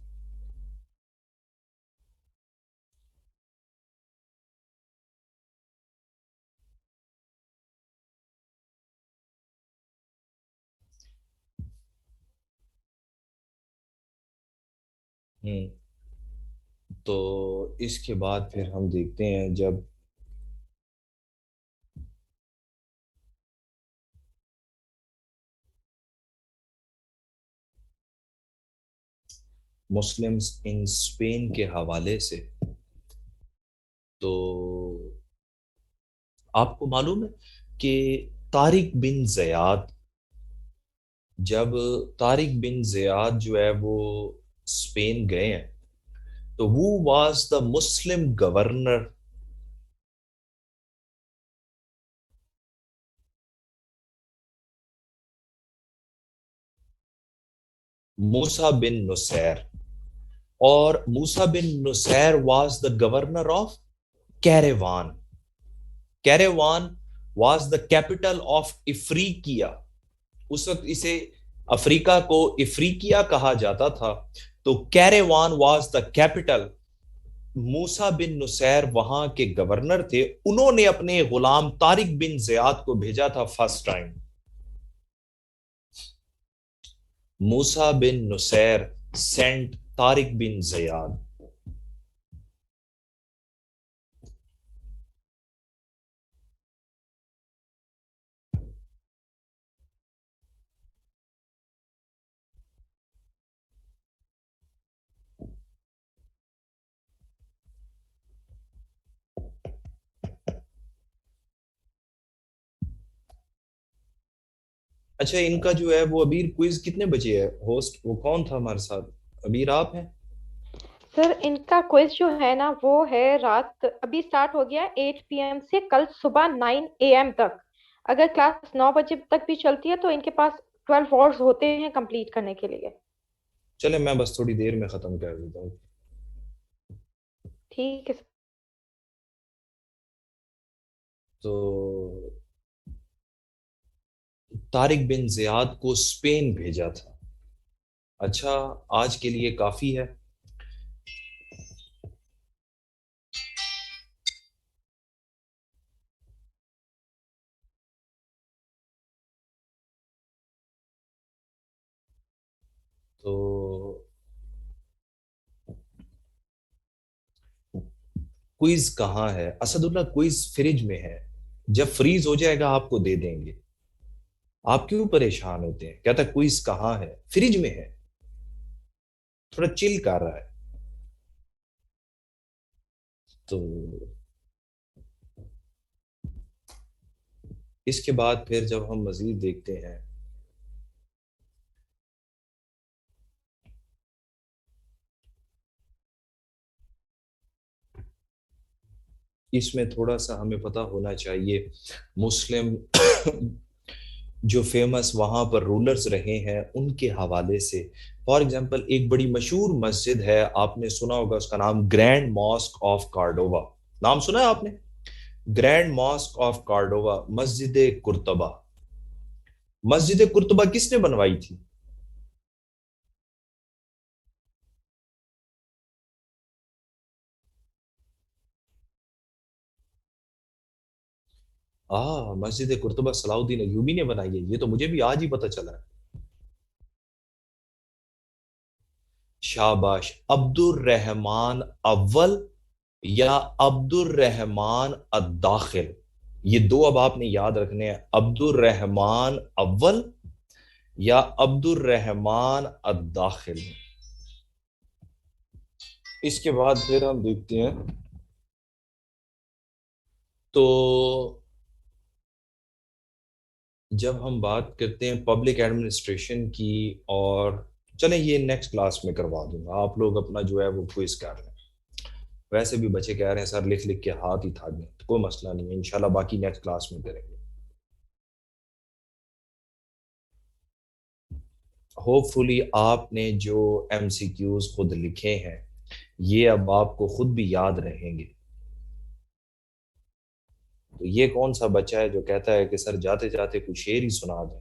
تو اس کے بعد پھر ہم دیکھتے ہیں جب مسلمز ان اسپین کے حوالے سے تو آپ کو معلوم ہے کہ طارق بن زیاد جب طارق بن زیاد جو ہے وہ اسپین گئے ہیں تو وہ was the Muslim governor Musa bin Nusair. اور Musa bin Nusair was the governor of Kairouan. Kairouan was the capital of Ifriqiya. اس وقت اسے افریقہ کو افریقیا کہا جاتا تھا. تو Kairouan was the capital. Musa bin Nusair وہاں کے گورنر تھے. انہوں نے اپنے غلام طارق بن زیاد کو بھیجا تھا فرسٹ ٹائم. موسیٰ بن نصیر سینٹ طارق بن زیاد. اچھا ان کا جو ہے وہ ابیر کوئز کتنے بجے ہے؟ ہوسٹ وہ کون تھا ہمارے ساتھ؟ ابیر آپ ہیں؟ سر ان کا کوئز جو ہے نا وہ ہے رات ابھی سٹارٹ ہو گیا 8 PM سے کل صبح 9 AM تک. اگر کلاس 9 بجے تک بھی چلتی ہے تو ان کے پاس 12 hours ہوتے ہیں کمپلیٹ کرنے کے لیے. چلے میں بس تھوڑی دیر میں ختم کر دیتا ہوں. ٹھیک ہے سر. تو طارق بن زیاد کو اسپین بھیجا تھا. اچھا آج کے لیے کافی ہے. تو کوئز کہاں ہے؟ اسد اللہ کوئز فریج میں ہے. جب فریز ہو جائے گا آپ کو دے دیں گے. آپ کیوں پریشان ہوتے ہیں؟ کہتا ہے کوئز کہاں ہے؟ فریج میں ہے، تھوڑا چل کر رہا ہے. تو اس کے بعد پھر جب ہم مزید دیکھتے ہیں، اس میں تھوڑا سا ہمیں پتا ہونا چاہیے مسلم جو فیمس وہاں پر رولرز رہے ہیں ان کے حوالے سے. فار ایگزامپل ایک بڑی مشہور مسجد ہے، آپ نے سنا ہوگا اس کا نام گرینڈ ماسک آف کارڈووا. نام سنا ہے آپ نے؟ گرینڈ ماسک آف کارڈووا، مسجد قرطبہ. مسجد قرطبہ کس نے بنوائی تھی؟ مسجد قرطبہ صلاح الدین ایوبی نے بنائی ہے. یہ تو مجھے بھی آج ہی پتہ چلا ہے. شاباش. عبد الرحمن اول یا عبد الرحمن الداخل، یہ دو اب آپ نے یاد رکھنے ہیں. عبد الرحمن اول یا عبد الرحمن الداخل. اس کے بعد پھر ہم دیکھتے ہیں تو جب ہم بات کرتے ہیں پبلک ایڈمنسٹریشن کی، اور چلیں یہ نیکسٹ کلاس میں کروا دوں گا، آپ لوگ اپنا جو ہے وہ کوئز کر لیں. ویسے بھی بچے کہہ رہے ہیں سر لکھ لکھ کے ہاتھ ہی تھک گئے، تو کوئی مسئلہ نہیں ہے، انشاءاللہ باقی نیکسٹ کلاس میں کریں گے. ہوپ فلی آپ نے جو ایم سی کیوز خود لکھے ہیں یہ اب آپ کو خود بھی یاد رہیں گے. تو یہ کون سا بچہ ہے جو کہتا ہے کہ سر جاتے جاتے کوئی شعر ہی سنا دیں؟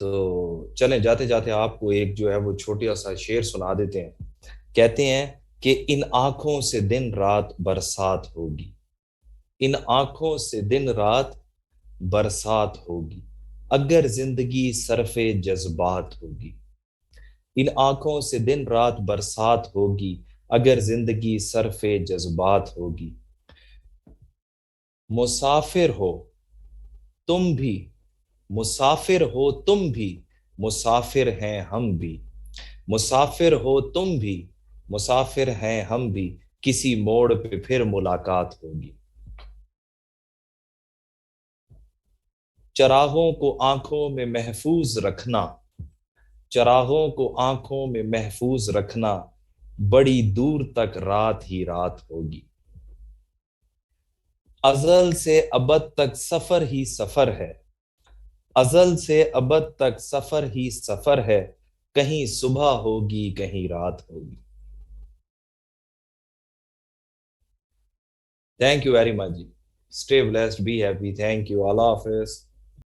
تو چلیں جاتے جاتے آپ کو ایک جو ہے وہ چھوٹا سا شعر سنا دیتے ہیں. کہتے ہیں کہ ان آنکھوں سے دن رات برسات ہوگی، ان آنکھوں سے دن رات برسات ہوگی، اگر زندگی صرف جذبات ہوگی. ان آنکھوں سے دن رات برسات ہوگی، اگر زندگی صرف جذبات ہوگی. مسافر ہو تم بھی، مسافر ہو تم بھی، مسافر ہیں ہم بھی. مسافر ہو تم بھی، مسافر ہیں ہم بھی، کسی موڑ پہ پھر ملاقات ہوگی. چراغوں کو آنکھوں میں محفوظ رکھنا، چراغوں کو آنکھوں میں محفوظ رکھنا، بڑی دور تک رات ہی رات ہوگی. ازل سے ابد تک سفر ہی سفر ہے، ازل سے ابد تک سفر ہی سفر ہے، کہیں صبح ہوگی کہیں رات ہوگی. تھینک یو ویری مچ جی. Stay blessed, be happy. Thank you. اللہ حافظ.